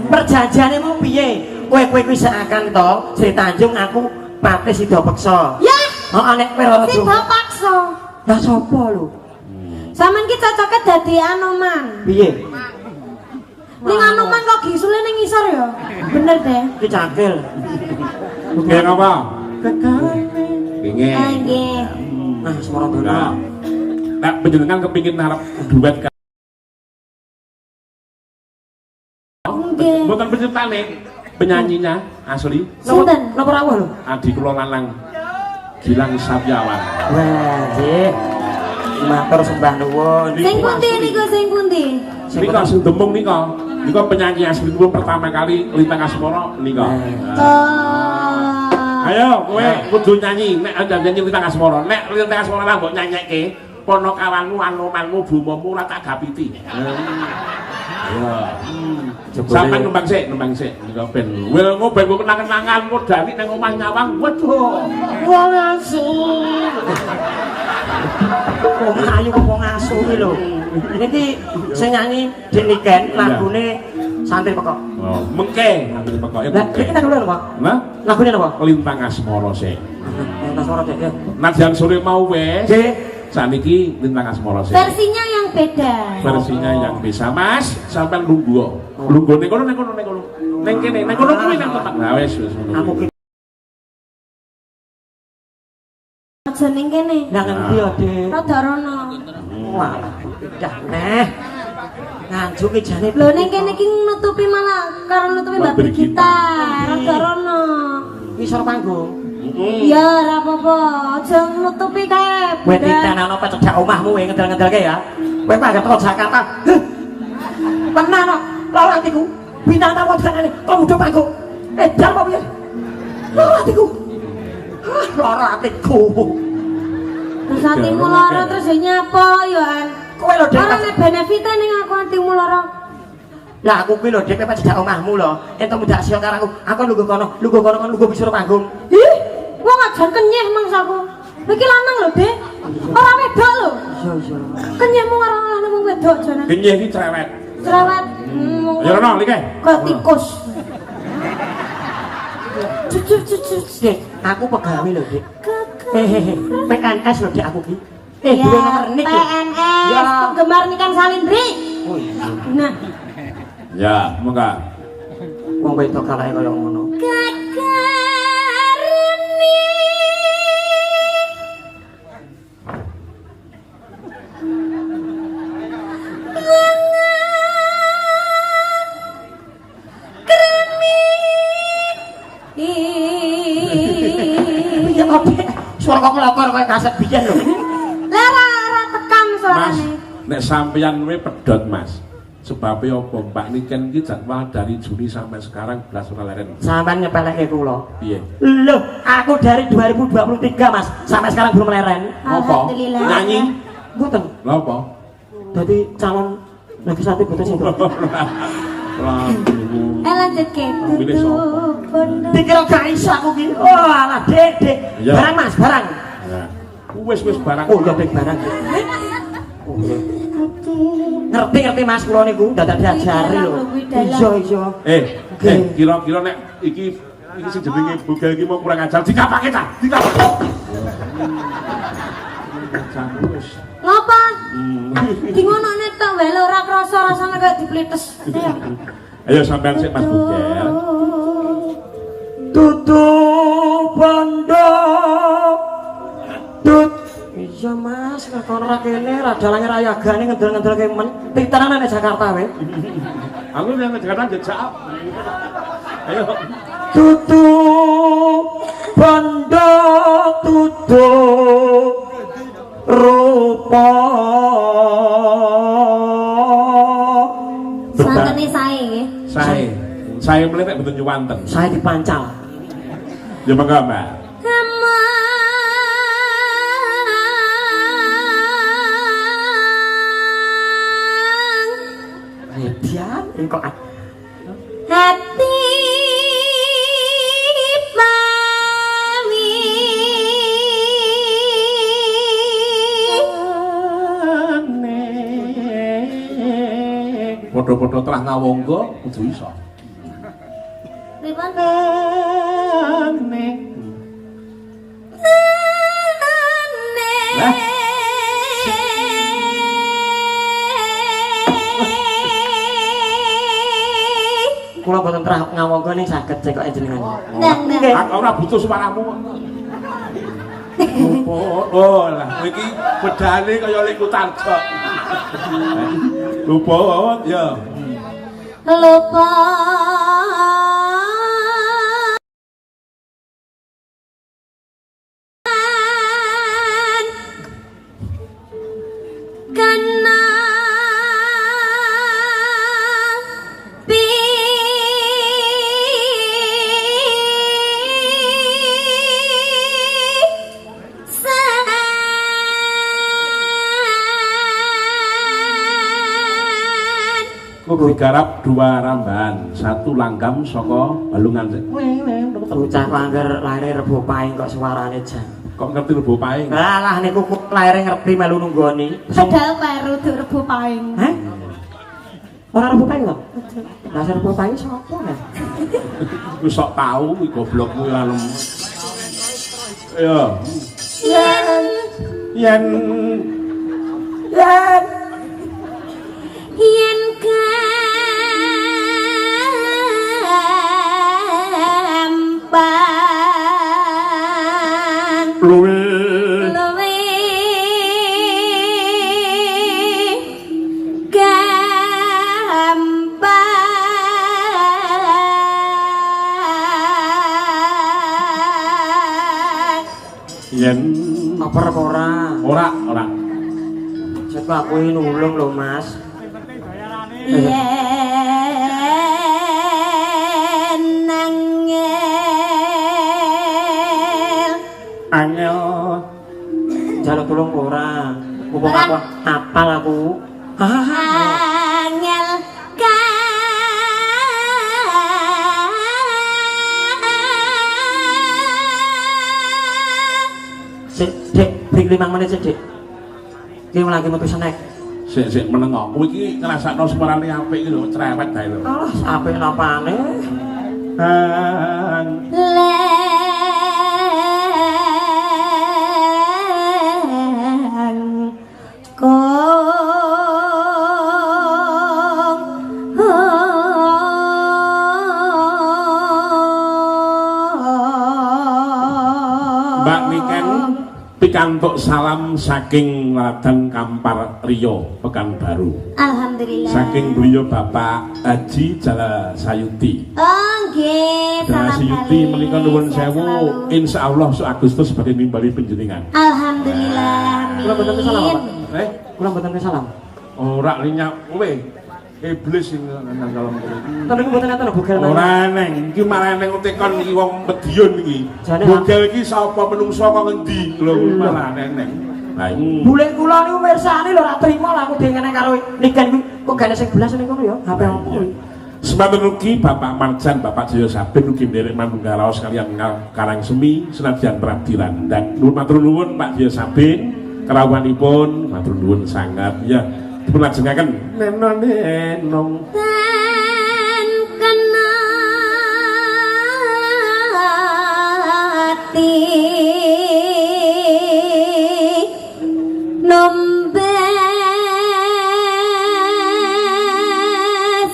Perjanjiane mau piye? Kowe kuwi seakan to, Sri Tanjung aku pate sida peksa. Ya, Heeh, nek kowe ora si paksa. Lah sapa lho? Sampeyan ki cocoke dadi Anoman. Piye? Ning Anoman kok gisule ning ngisor ya. Bener deh. Ki cakil. Oke apa? Kekale. Pengen. Ah nggih. Nah, semara dono. Nah, nek panjenengan kepengin narap duet Nggih. mboten penciptane, penyanyinya asli Sinten? Napa rawuh lho? Adi kula lanang Gilang Sapyawan. Wah, Dik. Matur sembah nuwun. Sing pundi niku sing pundi? Nika sing demung nika. Nika penyanyi asli pun pertama kali Lintang Asmara nika. Oh. Ayo kowe kudu nyanyi nek anda nyanyi Lintang Asmara. Nek Lintang Asmara lah mbok nyanyekke, pono kawanmu anomanmu bumomu ora tak gapiti. Ya. Sampai nembang sik nika ben. Wil ngoben kok kenang-kenangan kok dani nang omah nyawang. Waduh. Wong asu. Wong ayu kok wong asu iki lho. Niki sing nyanyi Dik Niken lagune Santri Pekok. Oh, mengke ambil pokoknya Lah, mengke. iki tak lho, Pak. Nah, Lagune napa? Lintang Asmara sik. Tas ora Dik. Nadyan sore mau wis. Dik, Saniki Lintang Asmara sik. Versinya yang beda. Versinya yang bisa, Mas. Sampai lungguh. Lungguh ning kono. Ning kene, ning kono kuwi nang tempat. Nah wis Aku ki Aja ning kene. nang endi yo, Dik? Rada rono. Wah, dah neh. Nganjuk ki jane. Lho ning kene iki nutupi malah karo nutupi Mbak mbak kita. Rada rono. Ngisor panggung. Ya ora apa-apa, aja nutupi kae. Kowe titenano pecedak omahmu kowe ngedel-ngedelke ya. Kowe mangga teko Jakarta. Tenan kok, loro atiku. Bintang tamu jenenge kok mudho panggung. Edan apa piye? Loro atiku. Loro atiku. Terus atimu lara terus ya nyapa ya an. Kowe lho, Dik. Ora nek benefite ning aku atimu lara. Lah aku kuwi lho Dik pecedak omahmu lho. Entuk mudak sia karo aku. Aku lungguh kono kon lungguh bisur panggung. Ih, wong aja kenyeh mangsaku. Iki lanang lho, Dik. Ora wedok lho. Iya. Kenyehmu ora lanang wong wedok jane. kenyih iki cerewet. Cerewet. Ya rono like. Kok tikus. Cucu. Dik, aku pegawai lho Dik. PNS lho Dik aku ki. Ya, Duwe nomor nik ya. PNS, Ya. penggemar nikan salindri. Oh iya. Nah, Ya, monggo. Wong wedok kalae kaya ngono. kakarni Iya kok Dik. Suara kok ngelokor kaya kaset biyen lho. lara tekam Mas, suarane. nek sampeyan we pedot, Mas. Sebabnya apa? Mbak Niken iki jadwal dari Juni sampai sekarang belas ora leren. Sampeyan nyepeleke kula. Piye? Loh, aku dari 2023 Mas, sampai sekarang belum leren. Apa? Alhamdulillah. Nyanyi? Mboten. Lha apa? Dadi calon legislatif boten sing. Lah, Lanjut ke Pilih tutup bondo. Dikira gak iso aku ki. Oh, alah Dik. Iya. Barang Mas, barang. ya. Wis barang. Oh, ya Dik barang. Oh, iya. Ngerti Mas kula niku dadak diajari lho. Iya. Kira-kira nek iki sing jenenge bugel iki mau kurang ajar dikapake ta? Dikapake. Wis. Ngapa? Di ngono nek tok wae lho, ora krasa rasane kaya diplites. Ayo. Ayo sampean sik Mas Bugel. Tutup bondo. Iya Mas, nek kono ra kene radalange rayagane ngendel-ngendelke men. Titanan nek Jakarta wae. Aku yang Jakarta jejak. Ayo. Tutup bondo tutup rupa. Santene sae nggih. Saya melihat betul nyuwanten. Saya dipancal. Ya monggo, Mbak. Hedian kok Hati mami Foto-foto telah ngawonggo kudu iso. Pripun? Lah. kula boten terah ngawonggo ning saged cek kok jenengan. Nggih. Aku ora butuh suaramu. Oh lah, iki bedane kaya Liku Tarjo. Luput ya. Lupa karena Kuwi garap 2 rambahan, 1 langgam saka balungan. Bocah langgar lahir Rebo Paing kok suarane jan. Kok ngerti Rebo Paing? Lah niku lahir ngerti melu nunggoni. padahal peru dur Rebo Paing. Hah? Ora Rebo Paing kok? Lah Rebo Paing sapa ya? Wis sok tau kuwi goblokmu lan. Ya. Yen Yen yen gampang luwe yen apa ora ora jet aku nulung lho Mas yen angel jaluk tulung ora mumpung aku apal aku angel Dek, break 5 menit sih, Dek. Iki lagi metu snack. Sik menengo. Kowe iki ngrasakno suarane apik iki lho, cerewet bae lho. Alah, apik napane? leng kong Mbak Niken pikantuk salam saking Ladan Kampar Riyo Pekanbaru. Alhamdulillah. Saking beliau Bapak Haji Jala Sayuti. Oh nggih, Jala salam Sayuti balik. menika nuwun Sehat sewu, selalu. insyaallah su Agustus badhe nimbali panjenengan. Alhamdulillah. Kula mboten salam, Pak. Eh, Kula mboten salam. ora linyak kowe. Iblis sing nang kalem kowe. Ten niku mboten enten bugel. Ora neng, iki malah neng tekon iki wong Medion iki. Jane, Bogel iki sapa menungso kok ngendi? Lho malah neng. Lah iki Bule kula niku mirsani lho ora trimo lah aku dengene karo Niken kuwi. Kok gane sing belas niku ya, HP apa kuwi. Semanten ugi Bapak Marjan, Bapak Jaya Sabin ugi nderek manunggalaos kalian Karang Semi senadyan Pradilan. Dan nuwun matur nuwun Pak Jaya Sabin kerawanipun matur nuwun sangat ya. Dipun lajengaken nenong Dan kena hati nombes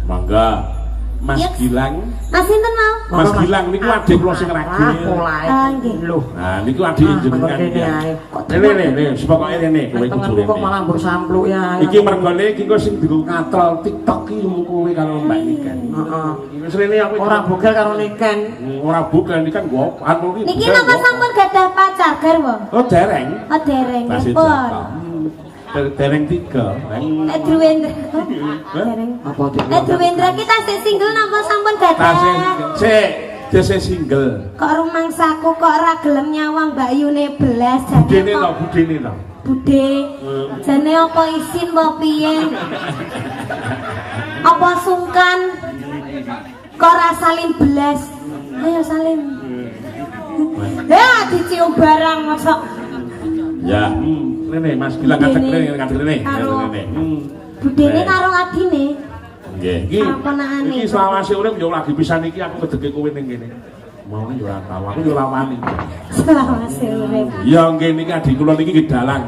mangga Mas Yes. Gilang. Mas sinten mau? Mas Gilang niku adik kula sing ragil. Ah, nggih. Lho. Nah, niku adik jenengan. kene ae. Rene, sepokoke rene kowe kudu Tanganku kok rene. malah mbok sampluk ya. Iki mergone iki kok sing dienggo katrol TikTok iki mung kowe karo Mbak Niken. Heeh. Wis rene aku Ora bugel karo Niken. ora bukan iki kan gua anu iki. Niki napa sampun gadah pacar garwa? Oh, dereng. Oh dereng Masih pun. jatah. Dereng 3. Druwendra. Dereng. Apa dik? Druwendra kita sik single napa sampun gadah? Tasih sik dese single. Kok rumangsaku kok ora gelem nyawang Mbak Yune belas Budene jane to, kok budene to. budhe. Jane apa isin apa piye? Apa sungkan? Kok ora salim belas? Ayo salim. Ya dicium barang mosok. Ya, rene Mas Gilang ngadeg rene. Karo- Rene. Budene karo adine. Nggih, iki. Karo ponakane. Iki selawase urip yo lagi pisan iki aku ngedeke kowe ning kene. Mau yo ora tau, aku yo ora wani. Selawase urip. Ya nggih niki adik kula niki Dalang.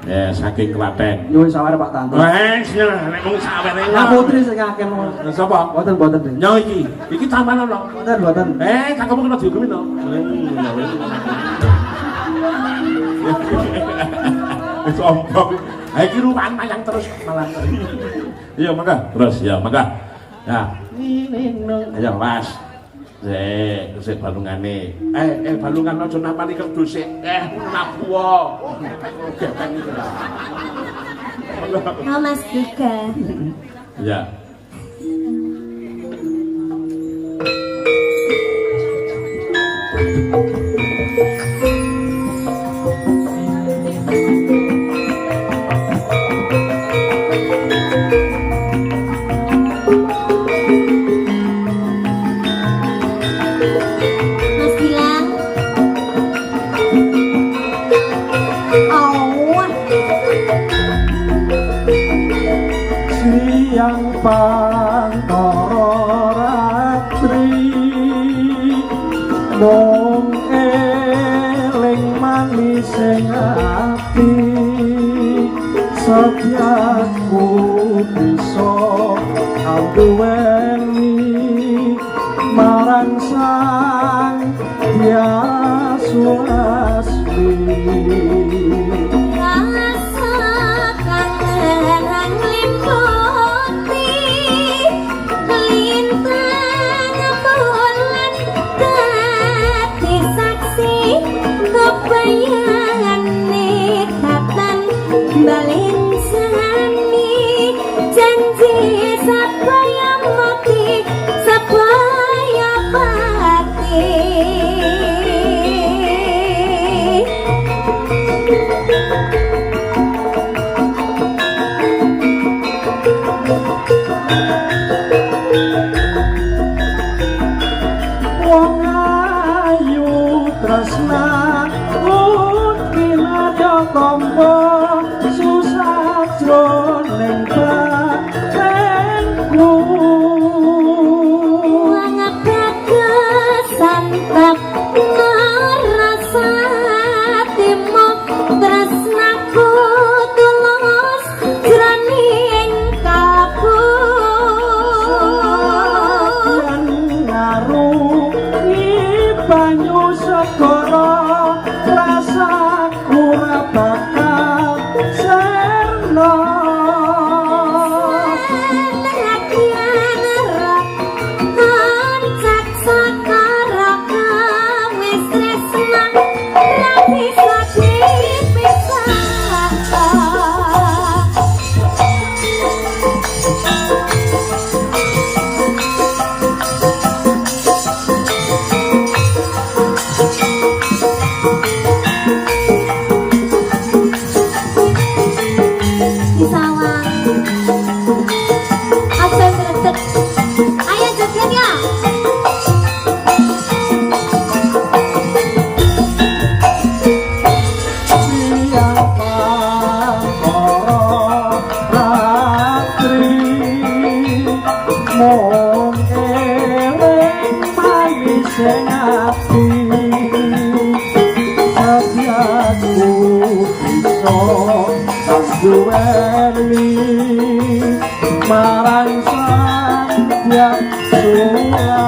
Ya saking Klaten. Nyuwun saware Pak Tanto. Wes, nek mung sawere. Lah putri sing akeh mau. Sapa? Boten Ding. Nyo iki. Iki taman ono. Boten. Kakakmu kena dihukum to. Sombong. Ha iki ruwan mayang terus malah. Iya, mangga. Terus ya, mangga. Ya. Ayo, Mas. Sik balungane. Balungan aja napani kerdu sik. Nabuwa. Gepeng iki. Oh Mas juga. Ya. Mas Gilang. Oh. Siang pantoro ratri mung eling manis sing ati setiaku bisa duweni marang sang Hyang Asli. Marang sang Hyang Asli.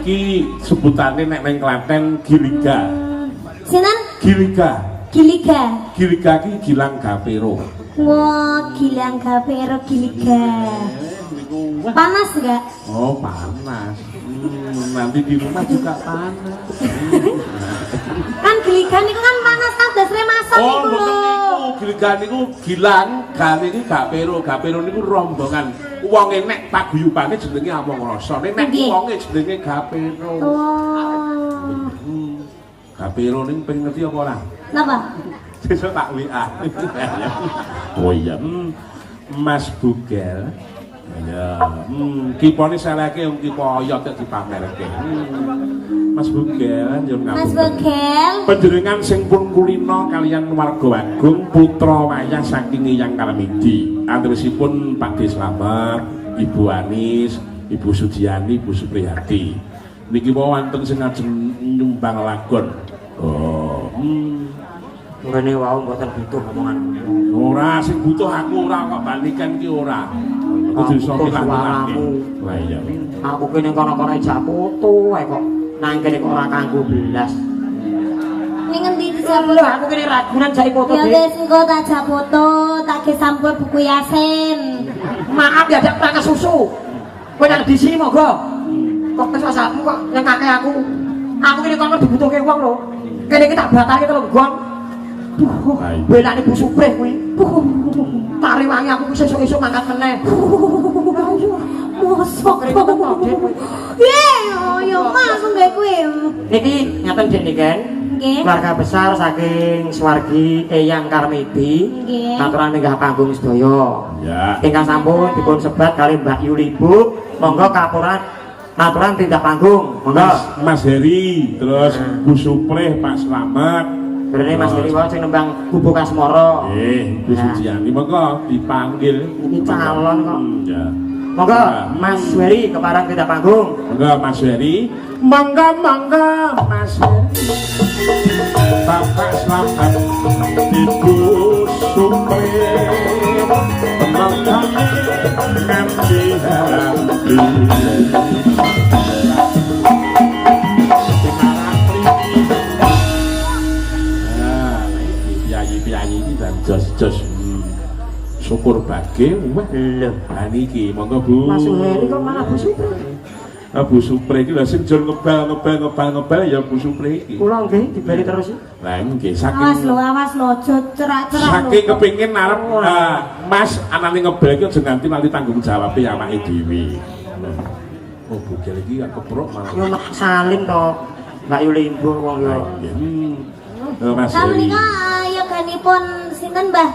iki sebutane nek nang Klaten Giliga. Sinan Giliga. Giliga. Giliga ki Gilang Gapero. Wah, Gilang Gapero Giliga. Panas enggak? Oh, panas. Nanti di rumah juga panas. Kan Giliga niku kan panas kan dasare masak Oh, niku mboten lho. niku. Giliga niku Gilang, gane iki Gapero. Gapero niku rombongan. Wonge nek paguyubane jenenge Among Rasa. Nek Nggih. wonge jenenge Gapero. Oh. Gapero ning pengen ngerti apa ora? Napa? Sesuk tak WA. Oh iya. Mas Bugel. Ya, kipone seleke wong kipa oyot kok dipamerke. Mas Bugel njur Mas ngapunten. Bogel. Panjenengan sing pun kulina kaliyan warga agung putra wayah saking Eyang Kalamidi. Andresipun Pak De Slamet, Ibu Anis, Ibu Sujiani, Ibu Supriyati. Niki mau wonten sing ajeng nyumbang lagon. Oh, Ngene wau mboten butuh omongan. ora sing butuh aku ora kok balikan ki ora. Kudu iso Butuh pilah-pilah. suaramu. Lah iya. Aku kene kono-kono ijak foto ae kok. Nang kene kok ora kanggo belas. Ning endi Lho, dijabut? aku kene ragunan jai foto, Ya Dik. wis engko tak jak foto, tak ge sampul buku Yasin. Maaf ya, ada perangkat susu. Kowe nang di sini monggo. Kok kesusaanmu kok yang kakek aku. Aku kene kono dibutuhke wong lho. Kene iki tak batake terus gong. Duh, belane Bu Supreh kuwi. Tari wangi aku wis esuk-esuk mangkat meneh. Mosok Kene ketemu Dik kowe. Ye, oh ya Mas nggae kuwi. Niki ngaten Dik niken. Nggih. Keluarga besar saking Swargi Eyang Karmidi. Nggih. Aturan minggah panggung sedaya. Ya. Ingkang sampun dipun sebat kali Mbak Yuli Bu, monggo kapuran aturan tindak panggung. Monggo. Mas Heri, terus Bu Supreh, Pak Slamet. Berene Mas Heri wae sing nembang Gubuk Asmara. Bu Sujiani monggo dipanggil. Ini calon kok. Ya. Monggo Mas Heri keparang tindak panggung. Monggo Mas Heri. Monggo Mas Heri. Bapak Slamet, Ibu Supreh. Monggo nganti hati. Piyayi iki dan jos-jos syukur bage wah Lho, niki monggo Bu. Mas Heri kok malah Bu Supri. Bu Supri iki lha sing jol ngebal ya Bu Supri iki. Kula nggih dibeli terus. Lah nggih Awas saking lho, aja cerak-cerak lho. saking kepengin arep Mas anane ngebal iki aja nganti mali tanggung jawab ya awake dhewe. Oh bugel iki gak keprok malah. Yo mak salin to. Mbak Yuli Bu wong yo. Mas Lah Heri. menika yoganipun sinten, Mbah?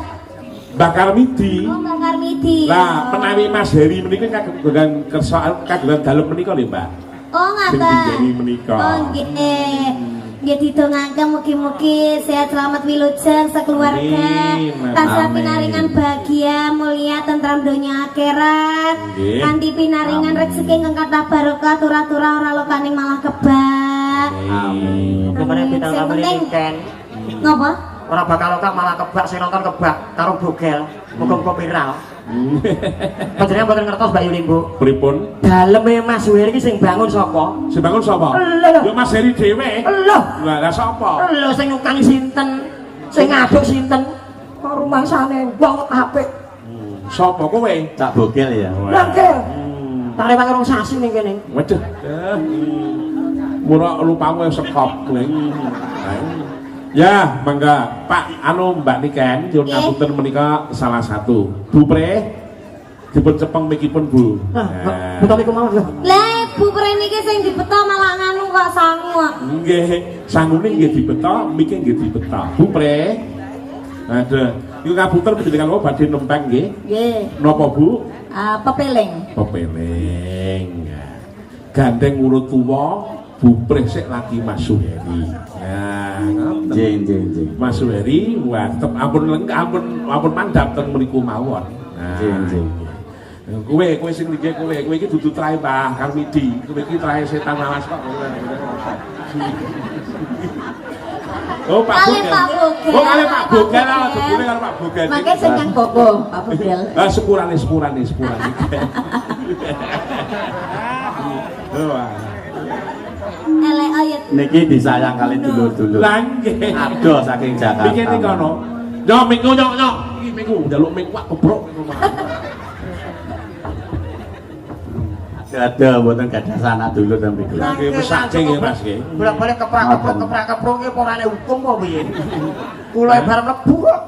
Mbak Karmidi. Oh, Mbah Karmidi. Lah menawi Mas Heri menika kagungan kersa kagungan dalem menika lho, Mbak. Oh, Sing ngaten. digeni menika. Oh, nggih. Nggih didongake mugi-mugi sehat selamat wilujeng sekeluarga. Amin. Tansah Amin. pinaringan bahagia, mulia tentram donya akhirat. Nggih. Kanthi pinaringan rezeki ingkang kathah barokah turah-turah ora lokaning malah kebak. Amin. Kemana bintang Sing tamu penting- ini Ken. Ngopo? Ora bakal lokal malah kebak sing nonton kebak karo bogel. Muga-muga viral. Panjenengan mboten ngertos Mbak Yuli Bu. Pripun? Daleme Mas Heri iki sing bangun sapa? Sing bangun sapa? Lho. Ya Mas Heri dhewe. Lho, Lah sapa? lho sing ngukangi sinten? Sing ngaduk sinten? Kok rumangsane wong apik. Sapa kowe? Cak Bogel ya. Lah nggih. Tare wae rong sasi ning kene. Waduh. Murah lupamu yang sekop. Ya, mangga Pak anu Mbak Niken nyuwun ngapunten menika salah satu. Bu Pre dipun cepeng mikipun Bu. Nah, betul iku mau lho. Lah Bu Pre niki sing dibeto malah nganu kok sangu kok. Nggih, sangune nggih dibeto, mike nggih dibeto. Bu Pre. Aduh, iku ngapunten panjenengan kula badhe nempeng nggih. Nggih. Napa Bu? Pepeling. Pepeleng. Gandeng urut tuwa, bupreh sik lagi Mas Suheri. Nah, ngoten. Jeng. Mas Suheri wantep ampun ampun mandhap ten mriku mawon. Nah, Jeng. kowe sing niki kowe iki dudu trahe Mbah Karmidi. Kowe iki trahe setan lawas kok. Oh, Pak Kali Bogel. Pak Bogel. Oh, kali Pak Bogel lah, jebule karo Pak Bogel. Makanya sing yang bobo, Pak Bogel. Ah, sepurane. Oh, elek ayet. Niki disayang kali dulur-dulur. Lah nggih. Adoh saking Jakarta. Iki ning kono. Nyok minggu nyok. Iki minggu njaluk ming kuat kebrok. Ada mboten gadah sanak dulur sampe iki. Nggih mesake nggih Mas nggih. Bolak-balik keprak-keprok ki apa orane hukum apa piye? Kula bareng mlebu kok.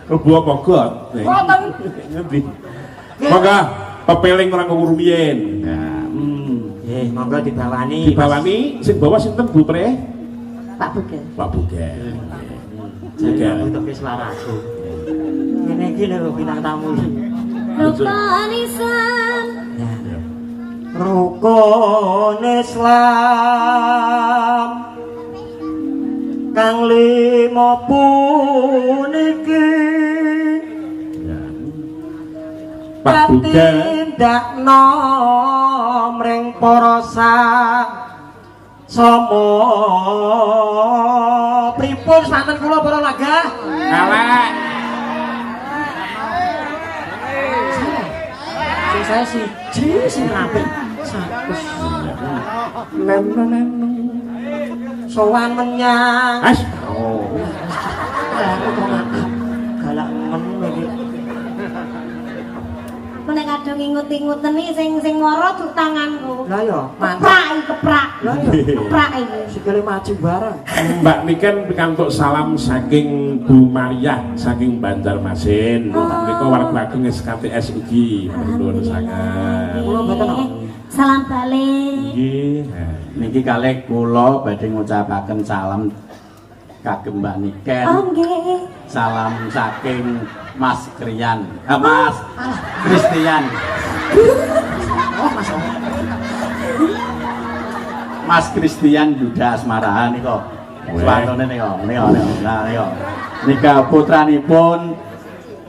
Rebu apa got? Ngoten. Ngendi? Monggo pepeling ora ngurumien. Monggo dibawani. Dibawani sing bawa sinten Bu Pre? Pak Bugel. Pak Bugel. Jaga untuk suaraku. Ngene iki lho bintang tamu. Rukun Islam. Rukun Islam kang lima puniki Pak Bugel. tindakno mring para sama pripun santen kula para laga Elek. saya siji sing apik sakus sowan menyang As. aku kok galak men iki Nek kadung ingut-inguten iki sing mara duk tanganku. lah ya Keprak. lah ya Keprak iki. sikile maju bareng Mbak niken pikantuk salam saking Bu Maria saking Banjarmasin. Menika warga ageng SKTS ugi nuwun sanget. Kula mboten kok. Salam balik. Nggih. Niki kalih kula badhe ngucapaken salam kagem Mbak Niken. Oh nggih. Salam saking Mas Krian. Mas Kristian. Mas Kristian Yuda Asmarahan nika. Swantune nika. Nah nika. Nika putranipun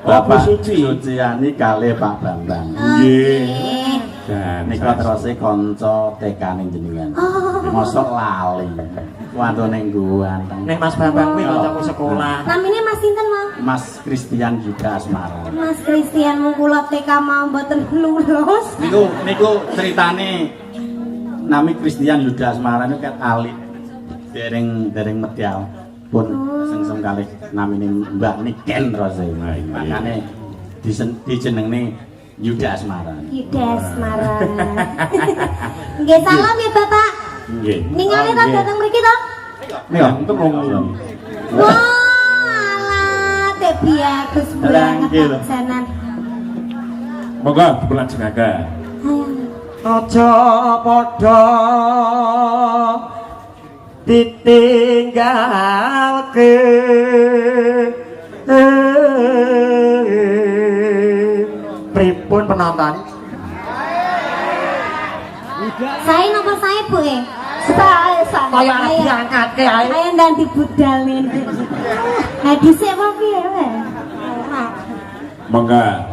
Bapak Suciani kalih Pak Bambang. Nggih. Dan Nika terus kanca tekane jenengan. Mosok lali. Wantune nggo anteng. nek Mas Bambang kuwi kancaku sekolah Namine Mas sinten, Mas? Mas Kristian Yuda Asmarahan. Mas Kristian mung kula TK mau mboten lulus. Niku ceritane nami Kristian Yuda Asmarahan niku ket alit dereng medal pun sengsem kalih namine Mbak Niken rose. Makane dijenengne Yuda Asmarahan. Yudas marah. Nggih salam ya Bapak. nggih. Ningali ta dateng mriki to? Nika Terung. Wah, tepi agus banget Nggih lho. janan. Monggo dipunlajengaken. aja padha ditinggalke pripun penonton Saya napa saya Bu e? Saya. kaya arep diangkatke ae Saya ndang dibudalin. Nah dhisik apa piye wae? Monggo. Na.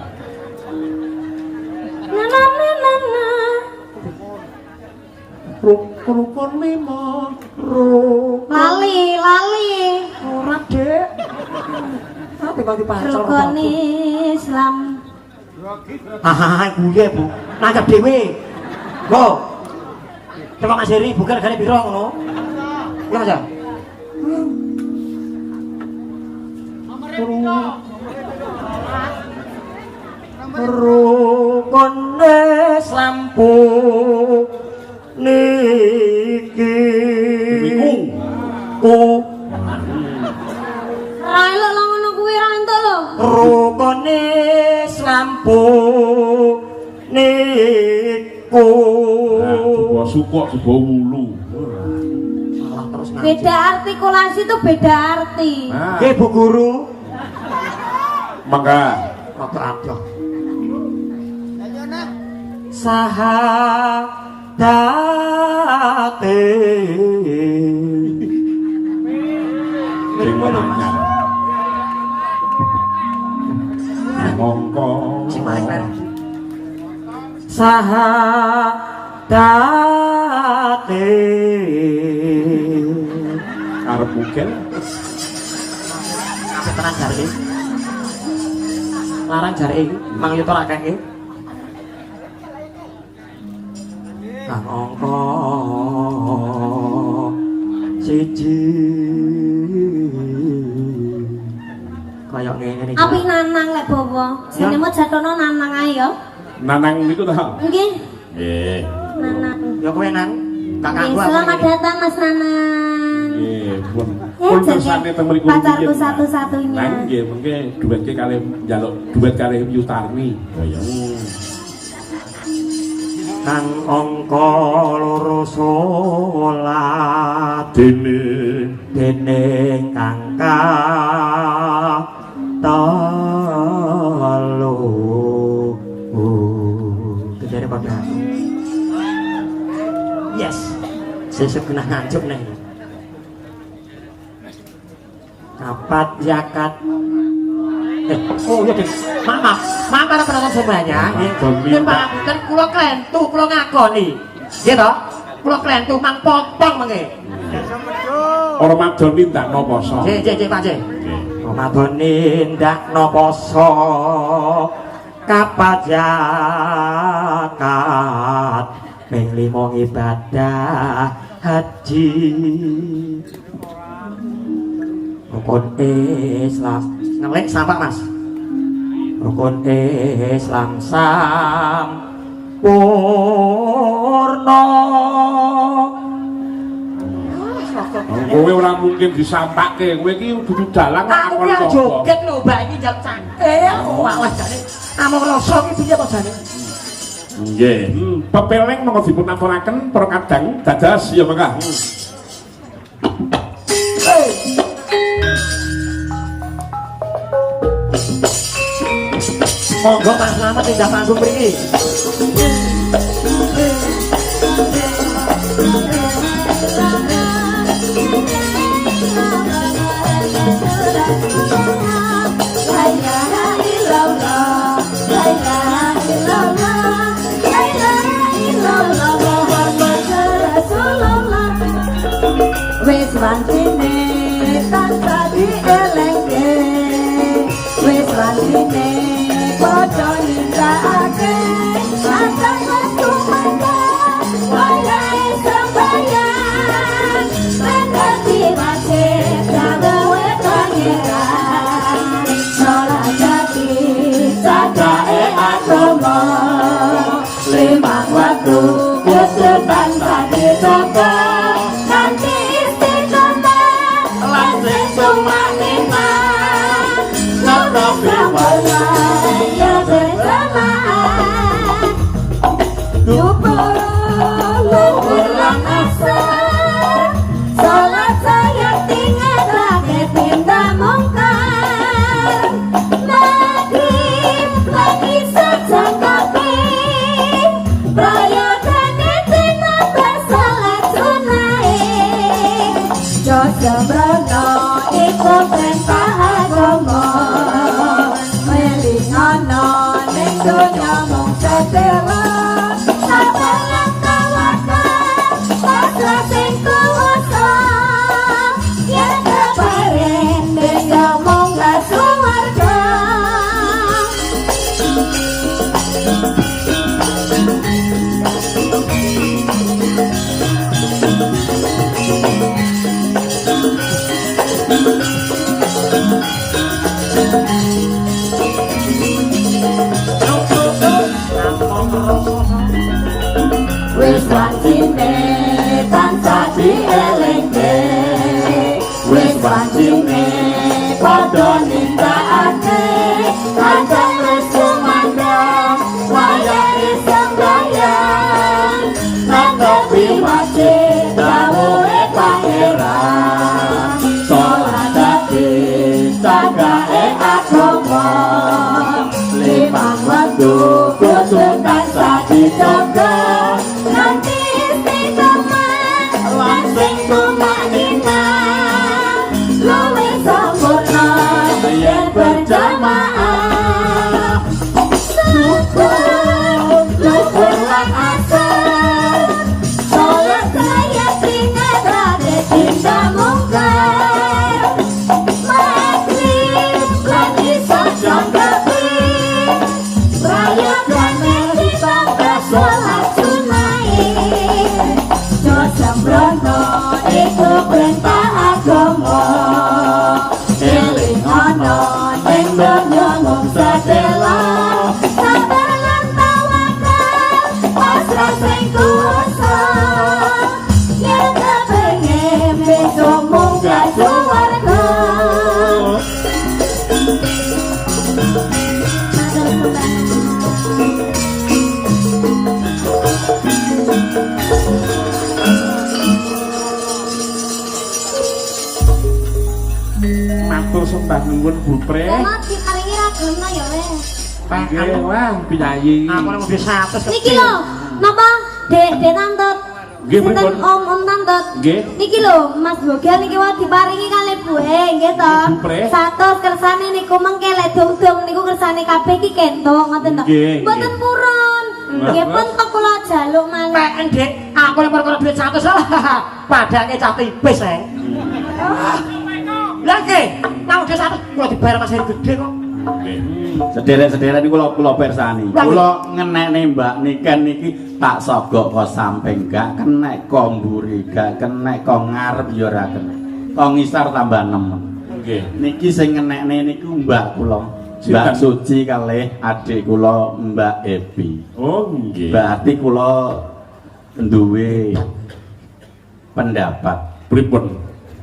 rukun lima rukun Lali. ora dek apa kok dipacol Rukun Islam. guye Bu nangkep dhewe go coba Mas Heri bukan gane piro ngono ya Mas rukun Islam niki ku Ra elok lah ngono kuwi ra entuk lho. rukun Islam niku Nah, suku sebuah wulu. salah terus Beda artikulasi itu beda arti. Nah, nggih Bu Guru monggo. rada adoh sahadate Sing menanya. Mongko. sing maring mer sahadate Arep Bugel. setenan jare larang jare iki mang yuto akeh kang angka siji kaya ngene iki. Apik Nanang lek bawa. Jenengmu jatono Nanang ae ya. Nanang niku ta? Nggih. Nggih. Nanang. Ya kowe nang kakakku. Selamat datang Mas Nanang. Nggih, pun. Ya, Pun jadi kersane teng mriku pacarku satu-satunya. Lah nggih, mengke duwetke kalih njaluk duet kalih Yutarni. Kaya Kang angka loro salat dening kang telu kedere padha yes sesuk kena ngancuk nih kapat zakat oh iya deh maaf para penonton semuanya nggih pangapunten kula klentu kula ngakoni nggih to kula klentu mang potong mengke Ramadan nindakno poso. Nggih Pak Nggih Ramadan nindakno poso kapat zakat ping 5 ibadah haji rukun Islam ngelek sampah Mas rukun Islam sampurna Kowe ora mungkin disampake, kowe iki dudu dalang aku ki joget lho Mbak iki jam cangkir awas jane amung rasa iki piye to jane nggih pepeleng monggo dipun aturaken para kadang dadas ya mangga monggo Mas Slamet tindak panggung mriki Wis wancine tansah dielengke wis wancine padha nindakake asal metu mangga wayahe sembahyang mengerti wajib gawe pangeran salat jati cacake agama limang waktu kudu tansah dicoba wis wancine tansah dielengke wis wancine padha nindakake kancan wis sumandang wayahe sembahyang nanggepi wajib gawe pangeran salat dadi cangkae agama limang waktu kudu tansah dijaga nanti istiqomah langsung tumanina luwih sempurna yen berjamaah syukur lan asal salat saya ingat rade cinta mungkar maghrib lan iso janggapi rayakan di bangga sholat sunai jo sembrono iku perintah ning donya mung sedelo sabar lan tawakal pasrah sing kuwasa yen kepengin besok munggah swarga. Matur sembah nuwun Bu Pre. Kok diparingi ra gelem ya wis. Nggih, wah piyayi. Aku nang mobil 100 Niki lho, napa Dek Tantut? Nggih, Sinten pripun? Om Tantut? Nggih. Niki lho, Mas Bogel niki wae diparingi kalih buhe, nggih to. Nggih, Bu Pre. 100 kersane niku mengke lek dong-dong niku kersane kabeh iki kentok ngoten to. Nggih, Mboten nggih. purun. Nggih pun kok kula jaluk malih. Peken Dik, aku lek perkara duit 100 padake cah tipis ae. Lah nggih, nang duit 100 kula dibayar Mas Heri gede kok. Nggih. Sederek-sederek niku kula pirsani. Kula ngenekne Mbak Niken niki tak sogok kok samping gak kenek kok mburi gak kenek kok ngarep ya ora kenek. Kok ngisar tambah nemen. Nggih. Niki sing ngenekne niku Mbak kula. Mbak Sinten? Suci kalih adik kula Mbak Ebi. Oh nggih. Berarti kula duwe pendapat. Pripun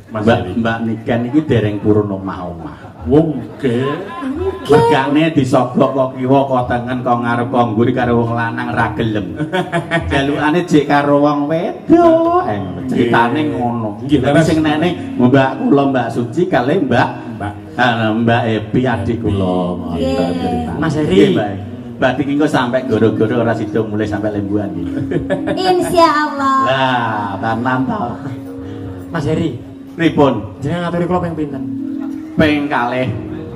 Mas Mbak Heri? Mbak Niken iki dereng purun omah-omah. Wong nggih. Megane disogok kok kiwa kok tengen kok ngarep kok mburi karo wong lanang ra gelem. Jalukane jek karo wong wedok. Ceritane ngono. Nggih, Tapi leres. sing nene Mbak kula Mbak Suci kalih Mbak Mbak. Mbak Epi adik kula. Nggih. Ceritane. Mas Heri. Nggih, Mbak. Berarti engko sampai goro-goro ora sida mulai sampai lembuan iki. Insyaallah. Lah, tenan to. Mas Heri, Pripun? jenengan ngaturi kula ping pinten? Ping kalih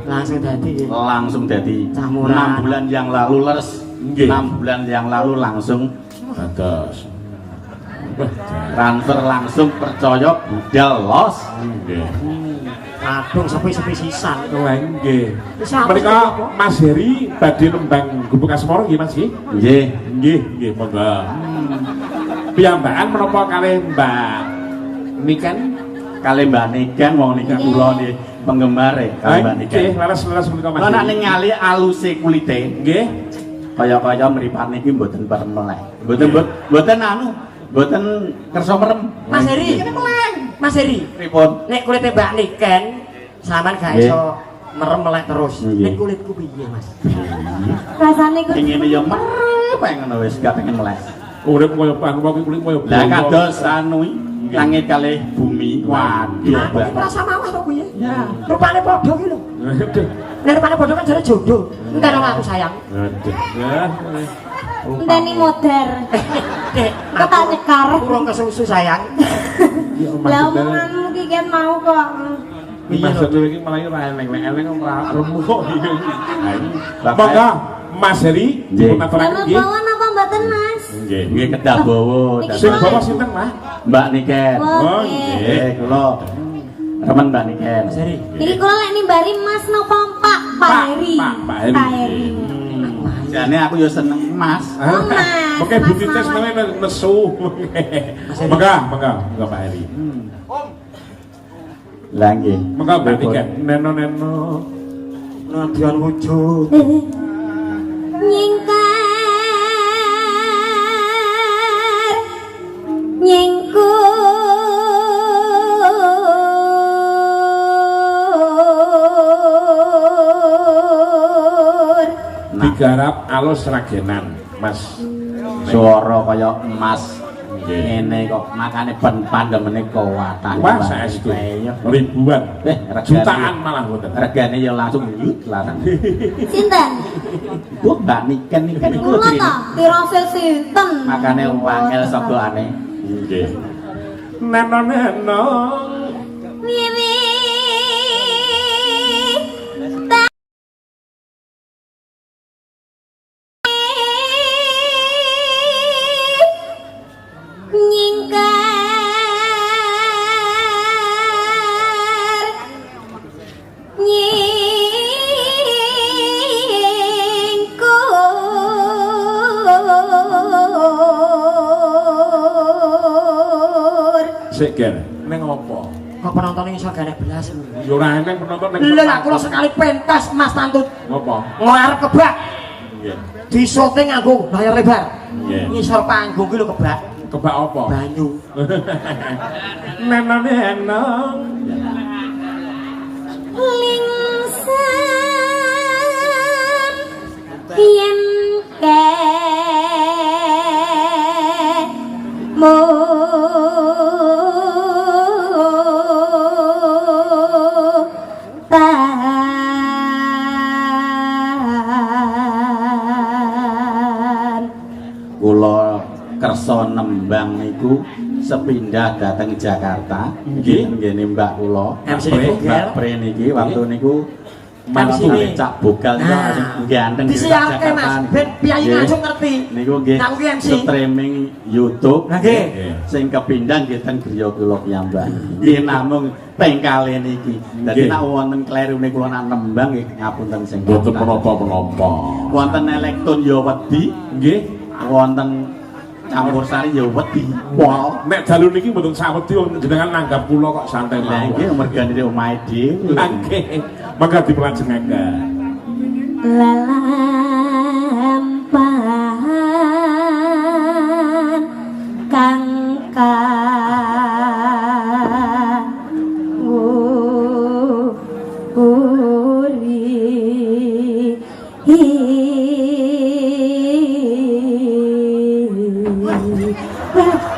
Langsung dadi nggih. langsung jadi Cah murah. 6 bulan yang lalu leres. Nggih. 6 bulan yang lalu langsung Dados. transfer langsung percaya budal los. Nggih. Kadung sepi-sepi sisan. Lah nggih. Wis apa Menika sih, Pak? Mas Heri badhe nembang Gubuk Asmara nggih Mas nggih? Nggih. Nggih, nggih monggo. Piyambakan menapa kalih Mbak Niken? Kali Mbak Niken wong niki kula nggih penggemare kali Mbak Niken. Nggih, leres-leres menika Mas. Lah nek Heri. ningali aluse kulite Nggih. kaya-kaya mripat niki mboten permeleh. Mboten anu, mboten kersa merem. Mas Heri, Mas Heri, Pripun? nek kulite Mbak Niken sampean gak Nggih. iso merem melek terus. Nggih. Nek kulitku piye, Mas? Rasane ku Sing ngene ya merem pengen ngono wis gak pengen meleh. Urip koyo anu kok kulit koyo. Lah kados anu langit kalih bumi. Waduh, Aku Mbak. merasa mawar kok kuwi. Ya, rupane padha ki lho. Aduh. Nek rupane padha kan jare jodoh. Entar aku sayang. Aduh. Ya. ndeni modar. Dek, Kok tak nyekar? Kurang kesusu sayang. Ya, Lah maksudnya- omonganmu ki kan mau kok. Iki maksudnya iki malah ora eleng-eleng ora remu kok iki. Nah, ini. Bapak- Monggo Mas Heri Nggih. dipun aturaken Lalu nggih. bawaan apa mboten Mas? Nggih. Nggih kedah bawa. Niki Sing kula- bawa sinten, Mas? Mbak Niken. Oh, Oke. nggih. Kula remen Mbak Niken. Mas Heri. Niki kula lek nimbari Mas napa Pak? Pak Heri. Pak Heri. Pak Heri. Jane aku ya seneng Mas. Oh, Mas. Oke, Mas Bu Titis mawon. meneh nesu. Monggo, monggo Pak Heri. Lah nggih. Monggo Mbak Niken. Neno-neno. Nadian wujud. Nyingkar nyingkur Digarap alus ragenan, Mas. Suara kaya emas. Nggih. Ngene kok makane ben pandemene kuwatan. Wah, saestu. Ribuan. regane- Jutaan malah mboten. Regane ya langsung yut larang. sinten Kok Mbak Niken iki kan iku kula jenenge. ta tirose sinten Makane wangel sogokane. Nggih. Neno-neno. wiwi Sik, Ger. Ning opo? kok penontonnya iso gak belas. Ya ora eneng penonton ning. Lha lah kula sekali pentas Mas Tantut. Ngopo? Ngarep kebak. Nggih. Di syuting nganggo layar lebar. Nggih. Ngisor panggung ki lho kebak. Kebak apa? Banyu. Nenane eneng. Lingsan yen kemo Kula kersa nembang niku sepindah dateng Jakarta nggih nggene Mbak kula MC Mbak Pre niki waktu niku MC Mbak Cak Bogal ganteng disiarke Mas ben piyai langsung ngerti niku nggih Nah, kuwi MC. streaming YouTube Nggih. sing kepindhah nggih ten griya kula piyambak nggih namung ping kalih niki dadi nek wonten klerune kula nak nembang nggih ngapunten sing Mboten menapa-menapa. wonten elektron ya wedi Nggih. wonten campur sari ya wedi. Wah, nek dalu niki mboten sawedi wong jenengan nanggap kula kok santai Lah mawon. nggih mergane di omahe dhewe. Nggih. Mangga dipelajengaken. lalampahan kang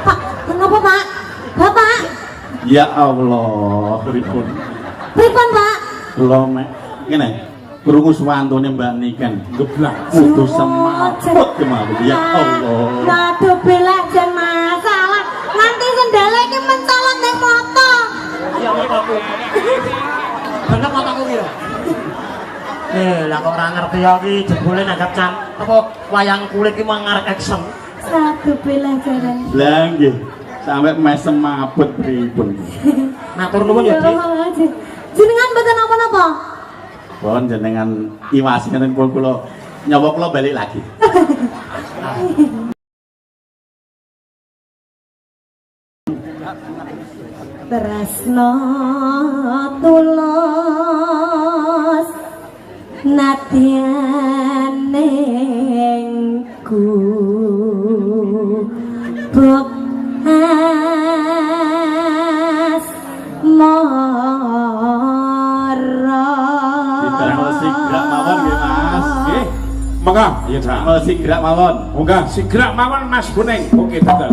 Pak, kenapa Pak? Bapak, Ya Allah, pripun? pripun Pak? Kula mek ngene. Krungu swantune Mbak Niken Geblak. kudu semaput kemawon. Ya Allah. Waduh belah jan masalah. Nganti sendale iki mencolot ning moto. Ya motoku. Bener motoku ki lho. Lah kok ora ngerti ya ki jebule nanggap can apa wayang kulit ki mau ngarep action. Waduh belah jaran. Lah nggih. Sampai mes semaput pripun. Matur nuwun ya, Dik. Jenengan mboten napa-napa. Pun jenengan iwasi ngeten pun kula nyawa kula balik lagi. Tresno tulus nadyanengku bok Sigrak mawon nggih Mas. Nggih. Monggo, iya Cak. Sigrak mawon. Monggo sigrak mawon Mas Kuning. Oke, dadah.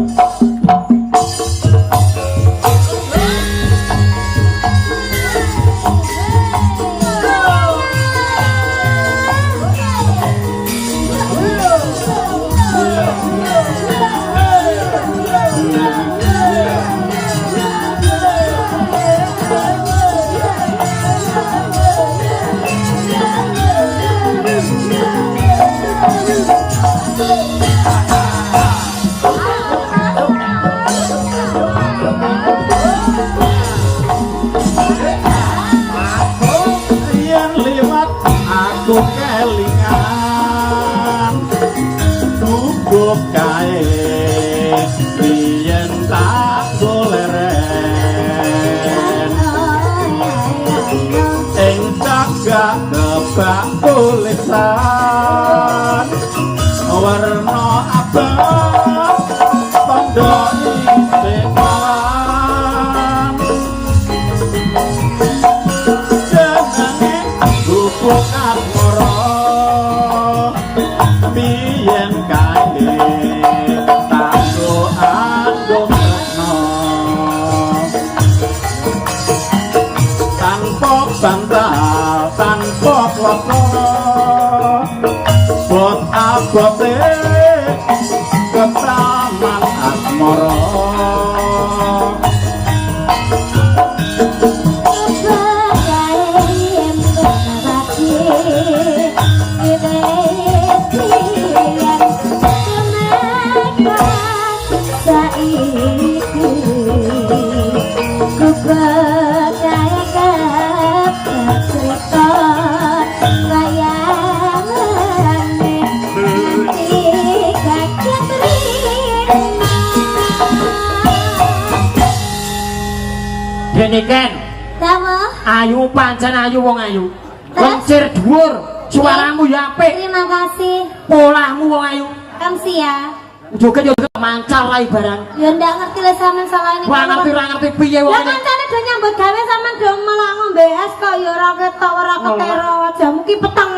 Yen liwat aku kelingan duguk kae yen tak goleren ing cagak kebak tulisan warna abang tandha istiqalan jenenge gubuk asmara biyen kae tanggo agung tresno tanpa bantal tanpa klopo bot abote ketaman asmara Dene Niken. Dawa. Ayu pancen ayu wong ayu. Lencir dhuwur, suaramu ya apik. Terima kasih. Polahmu wong ayu. Kamsi ya. Joget-joget mancar lah barang. Ya ndak ngerti lah sampean salah ini. Ora ngerti piye wong Ya ini. kancane do nyambut gawe sampean do malah ngombe es kok ya ora ketok ora ketero jamu ki peteng.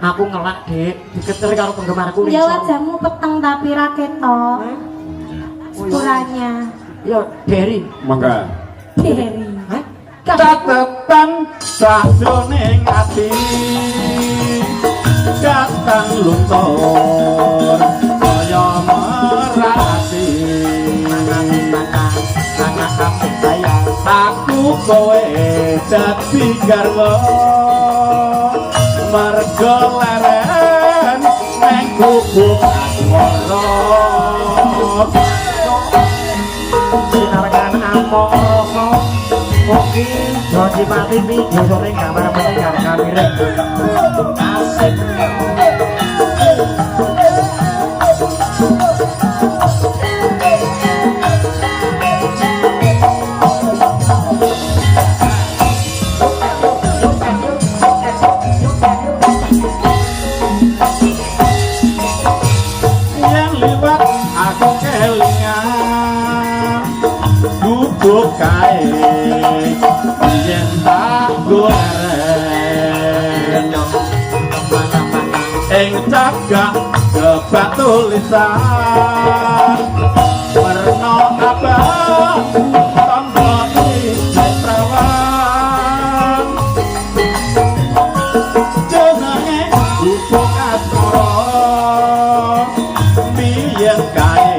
Aku ngelak, Dik. Diketer karo penggemarku Ya iso. jamu peteng tapi ra ketok. Ukurannya. Yo, Derry. Mangga. Deri. Hah? Catetan sajroning ati Katang luntur kaya merati Aku kowe dadi garwa merga leren ning gubuk asmara Sinarkan amoro Oke, janji mati video sore gambar penting karo kamera. Asik. Yang liwat aku kelingan gubuk kae yen tak goreng ing cagak kebak tulisan warna abang tangga iki prawan jenenge gubuk asmara biyen kae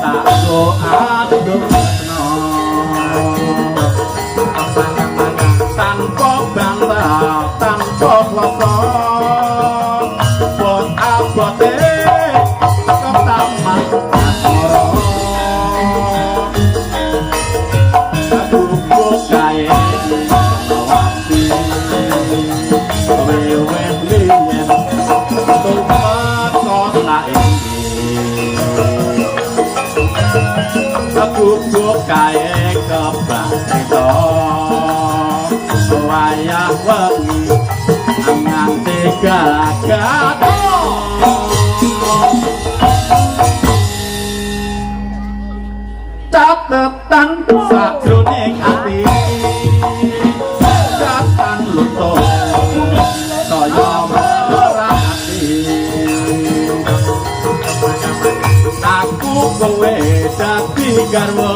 tak go adem tanpa bantah tanpa kloso bot abote ketaman asmara aku kae awati wewe liyen tumat kota iki aku kae kebak cerita wayah wengi nganti gagak catetan sajroning ati catetan luntur kaya merati aku kowe dadi garwa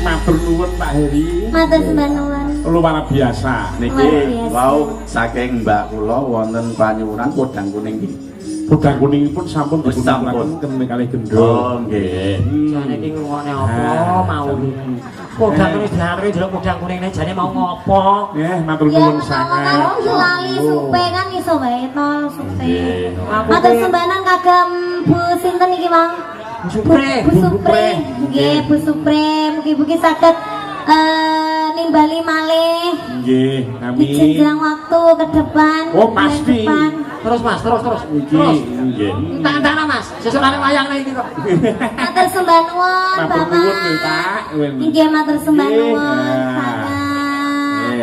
Matur nuwun Pak Heri. Matur sembah nuwun. Luar biasa. niki wau saking mbak kula wonten panyuwuran podang kuning iki. Podang kuning pun sampun Wis sampun. dipunlaken kene kalih gendho. Oh nggih. Jane iki ngrungokne apa mau iki. Podang kuning diarep delok podang kuningnya jane mau ngopo? Nggih, matur Ya nuwun menawa sangat. kan lali supe kan iso wae to supe. Aku Matur ki- sembahan kagem Bu sinten iki, Mang? Supre. Bu Supre. Nggih, Bu Supre, mugi-mugi saged nimbali malih Nggih, di kami jenjang waktu ke depan. Oh, bulan pasti. depan. Terus Mas, terus. iki Terus. nggih. Tak Mas, sesukane wayang iki kok. Matur sembah nuwun, Matur Bapak. nuwun lho, Pak. Nggih, matur sembah Nggih, nuwun. nah. Sangat.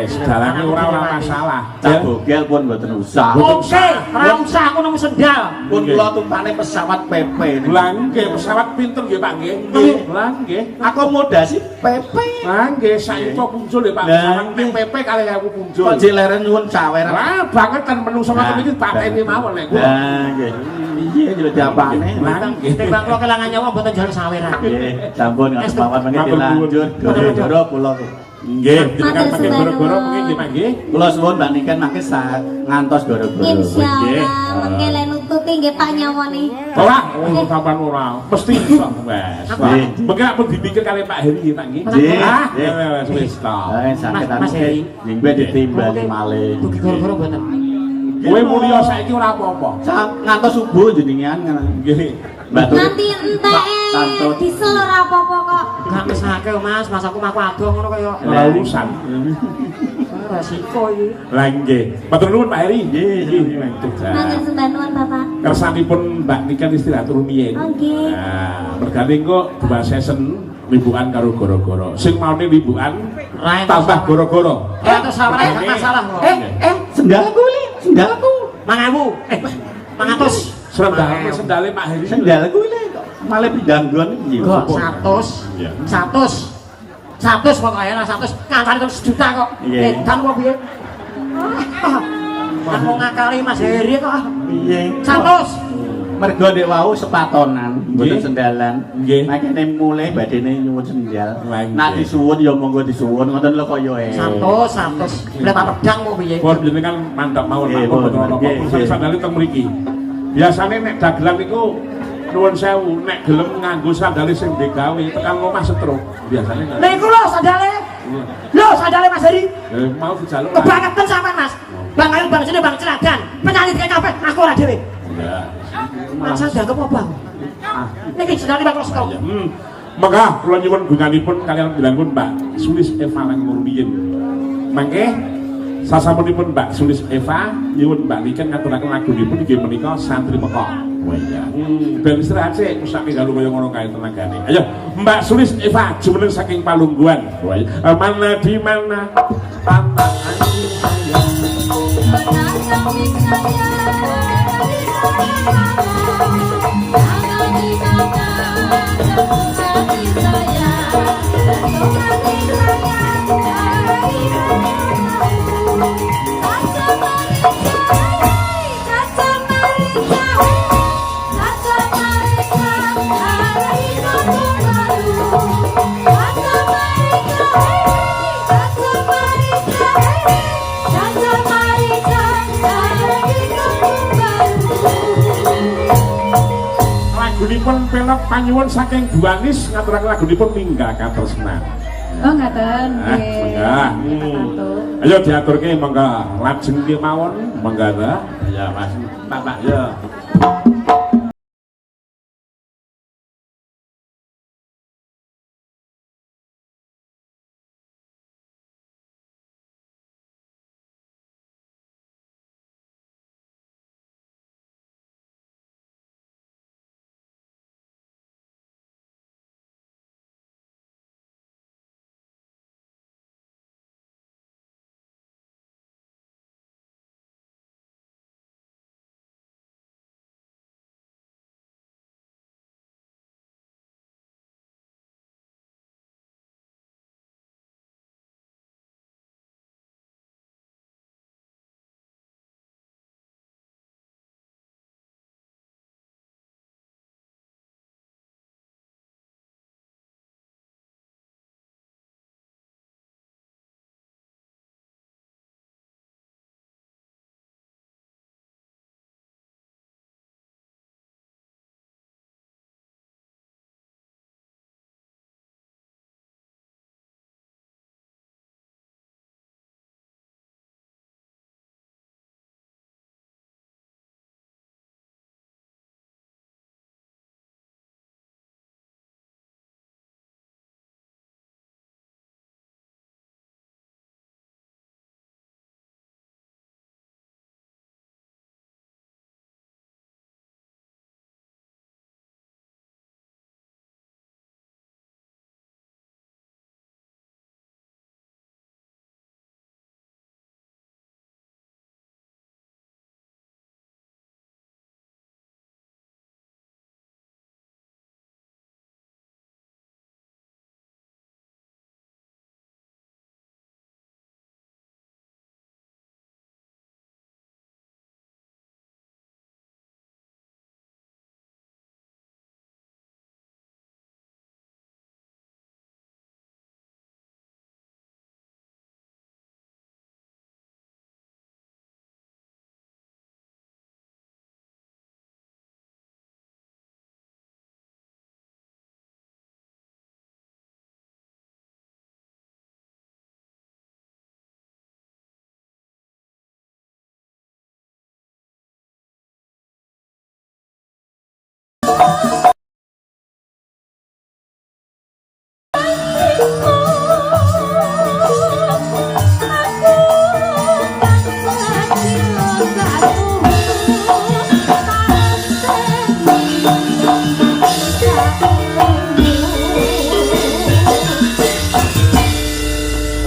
Sedalange ora masalah. Cak bogel pun mboten usah. Oke, ora usah aku nemu sendal. Pun kula tumpane pesawat PP niku. Lah nggih pesawat pinten nggih Pak nggih. Nggih, lah nggih. Akomodasi PP. Lah nggih saiki muncul ya Pak. Lah, Pesawat nggih. PP kalih aku muncul. Kok jileren nyuwun cawer. Lah banget kan menungso ngoten iki pateni mawon nek kula. Lah nggih. Piye yo diapane? Lah nggih. Timbang kula kelangan nyawa mboten jalu saweran. Nggih, sampun ngaten mawon mengki Matur nuwun. dilanjut. Goro kula. Nggih, jenengan Matur pakai sembah goro-goro nuwun. mungkin nggih Pak nggih. Kula suwun Mbak Niken mangke ngantos goro-goro. Insyaallah mengke le nututi nggih Pak nyawone. Ora, sampean ora. Mesti iso, Mas. Nggih. Mengke pun dipikir kalih Pak Heri nggih Pak nggih. Nggih. Ah, Nggih. wis to. Sakit Mas Heri. Ningbe ditimbali malih. Dugi goro-goro mboten. Kowe mulya saiki ora apa-apa. Ngantos subuh jenengan. Nggih. Mbak Turi. Nanti entek Tantut. Diesel ora apa-apa kok. Gak mesake Mas, Mas aku mlaku adoh ngono kaya. Ora urusan. Resiko iki. Lah nggih. Matur nuwun Pak Heri. Nggih, Nanti sembah nuwun Bapak. kersanipun Mbak Niken istirahat rumiyin. Nggih. Nah, mergane kok dua season libukan karo goro-goro. Sing maune libukan Ra tambah goro-goro. Ora terus sampe gak masalah kok. Sendalku ini, sendalku. 1000. 500. Sendale Pak Heri. Sendalku ini kok malah pindangguan iki. Kok Iya. 100 pokoknya lah 100 ngantari terus sejuta kok. Iya. Dan kok piye? Aku ngakali Mas Heri kok. Piye? 100. Mergo dek wau sepatonan, mboten Nggih. sendalan. Nggih. Makane mulai badene nyuwun sendal. Lah, nggih. Nak disuwun ya monggo disuwun, ngoten lho kaya 100. Boleh tak pedang kok piye? Pun jenengan mantap mawon Nggih, Pak. pun. Mboten Nggih, apa-apa. nggih. Sandale teng mriki. Biasane nek dagelan niku nuwun sewu, nek gelem nganggo sandale sing digawe tekan omah setruk. Biasane ngono. Niku lho sandale. Lho sandale Mas Heri. Mau dijaluk. Kebangetan sampean Mas. Bang Ayu bang sini bang Celadan. Penyanyi kayak kabeh aku ora dhewe. Ya. Masa dianggap apa bang? Niki sandale bang Rosko. Ya. Maka kula nyuwun gunanipun kalian bilangipun Mbak Sulis Eva lan rumiyin. Mangke sasampunipun Mbak Sulis Eva nyuwun Mbak Niken ngaturaken lagunipun inggih menika Santri Mekok. Oh iya. Ben istirahat sik usake galu kaya ngono kae tenagane. Ayo Mbak Sulis Eva jumeneng saking Palungguan. Oh iya. Mana di mana tantangan lagunipun pelok panyuwun saking Buanis ngaturaken lagunipun Mingga Katresnan. Oh ngaten. Mangga. Ayo diaturke mangga lajeng kemawon mangga ta. Ya Mas. Pak ya.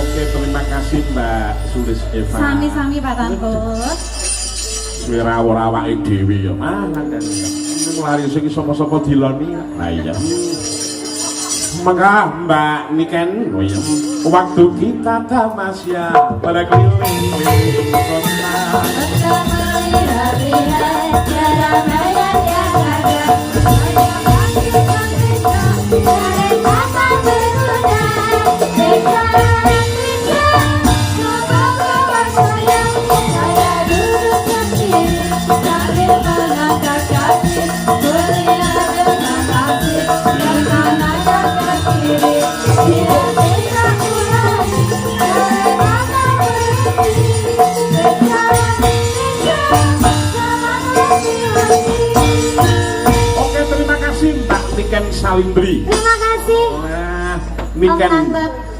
Oke, terima kasih Mbak Sulis Eva. Sami-sami Pak Tantut. Wirawor awake dhewe ya. Mangan kan. Lari sing sapa-sapa diloni. Lah iya. Maka Mbak Niken, oh iya. Waktu kita tamasya pada keliling kota. Oke, terima kasih Mbak Niken Salindri. Terima kasih. Nah,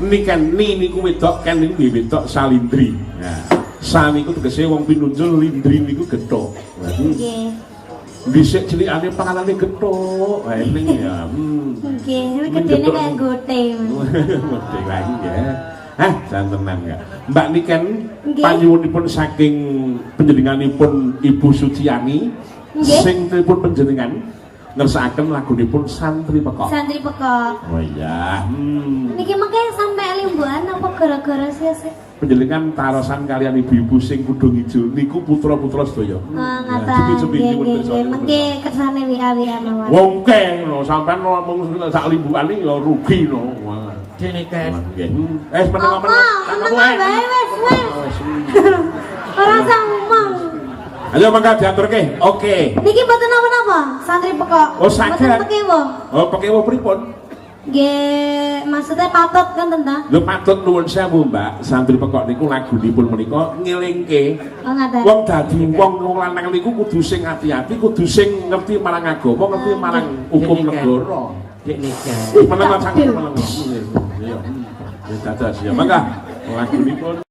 Niken niku wedok kan niku wedok Salindri. Nah, Sal niku tegese wong pinunjul, Lindri niku gethuk. Nggih. Dhisik cilikane panganane gethuk. Ha ning ya. Nggih, gedene kaya gote. Mesti lagi ya. Hah, santenan ya. Mbak Niken Nggih. panyuwunipun saking panjenenganipun Ibu Suciani Nggih. sing pripun panjenengan ngersakaken lagunipun Santri Pekok. Santri Pekok. Oh iya. Niki mengke sampai limbuhan apa gara-gara sih? Panjenengan tarosan kalian ibu-ibu sing kudung ijo niku putra-putra sedaya. Ngata. Cepi-cepi Nggih, nyuwun nggih, pirsa. nggih. Mengke kersane WA mawon. Wong ke no sampean ngomong sak limbukan iki ya rugi no. Wah. Dene kan. Nggih. Meneng-meneng. Meneng wae wis. Ora usah ngomong. Ayo mangga diaturke. Oke. Niki mboten napa-napa, Santri Pekok. Oh, saged. Mboten pekewo. Oh, pekewo pripun? Nggih, maksudnya patut kan tentang. Lho patut nuwun sewu, Mbak. Santri Pekok niku lagunipun menika ngelingke Oh ngaten. wong dadi wong lanang niku kudu sing ati-ati, kudu sing ngerti marang agama, ngerti marang hukum negara. Dek nikah. Meneng sangat meneng. Iya. Ya dadas ya. Mangga lagunipun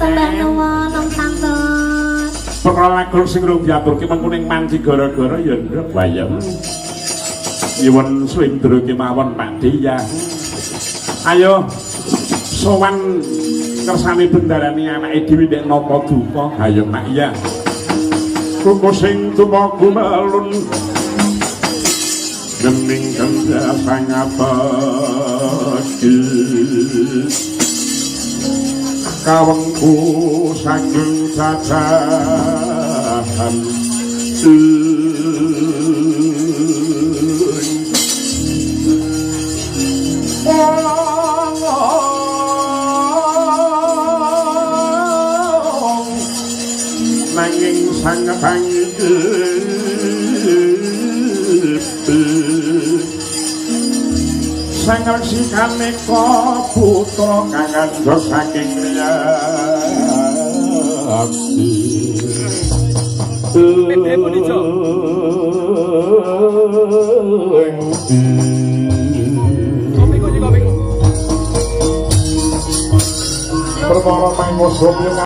Mbah nuwun nang santun. Perkara lagu sing rung diaturke mengko ning manci gara-gara ya nduk wayang. Nyuwun Slendra kemawon Pakde ya. Ayo sowan kersane bendarane anake dhewe nek napa duka. Ayo Mak ya. Kuku sing tumaku melun Gening kanda sangapati Kawengku saking cacahan nanging sang sang reksikane putra kang ngandha saking riyati perkara mangsa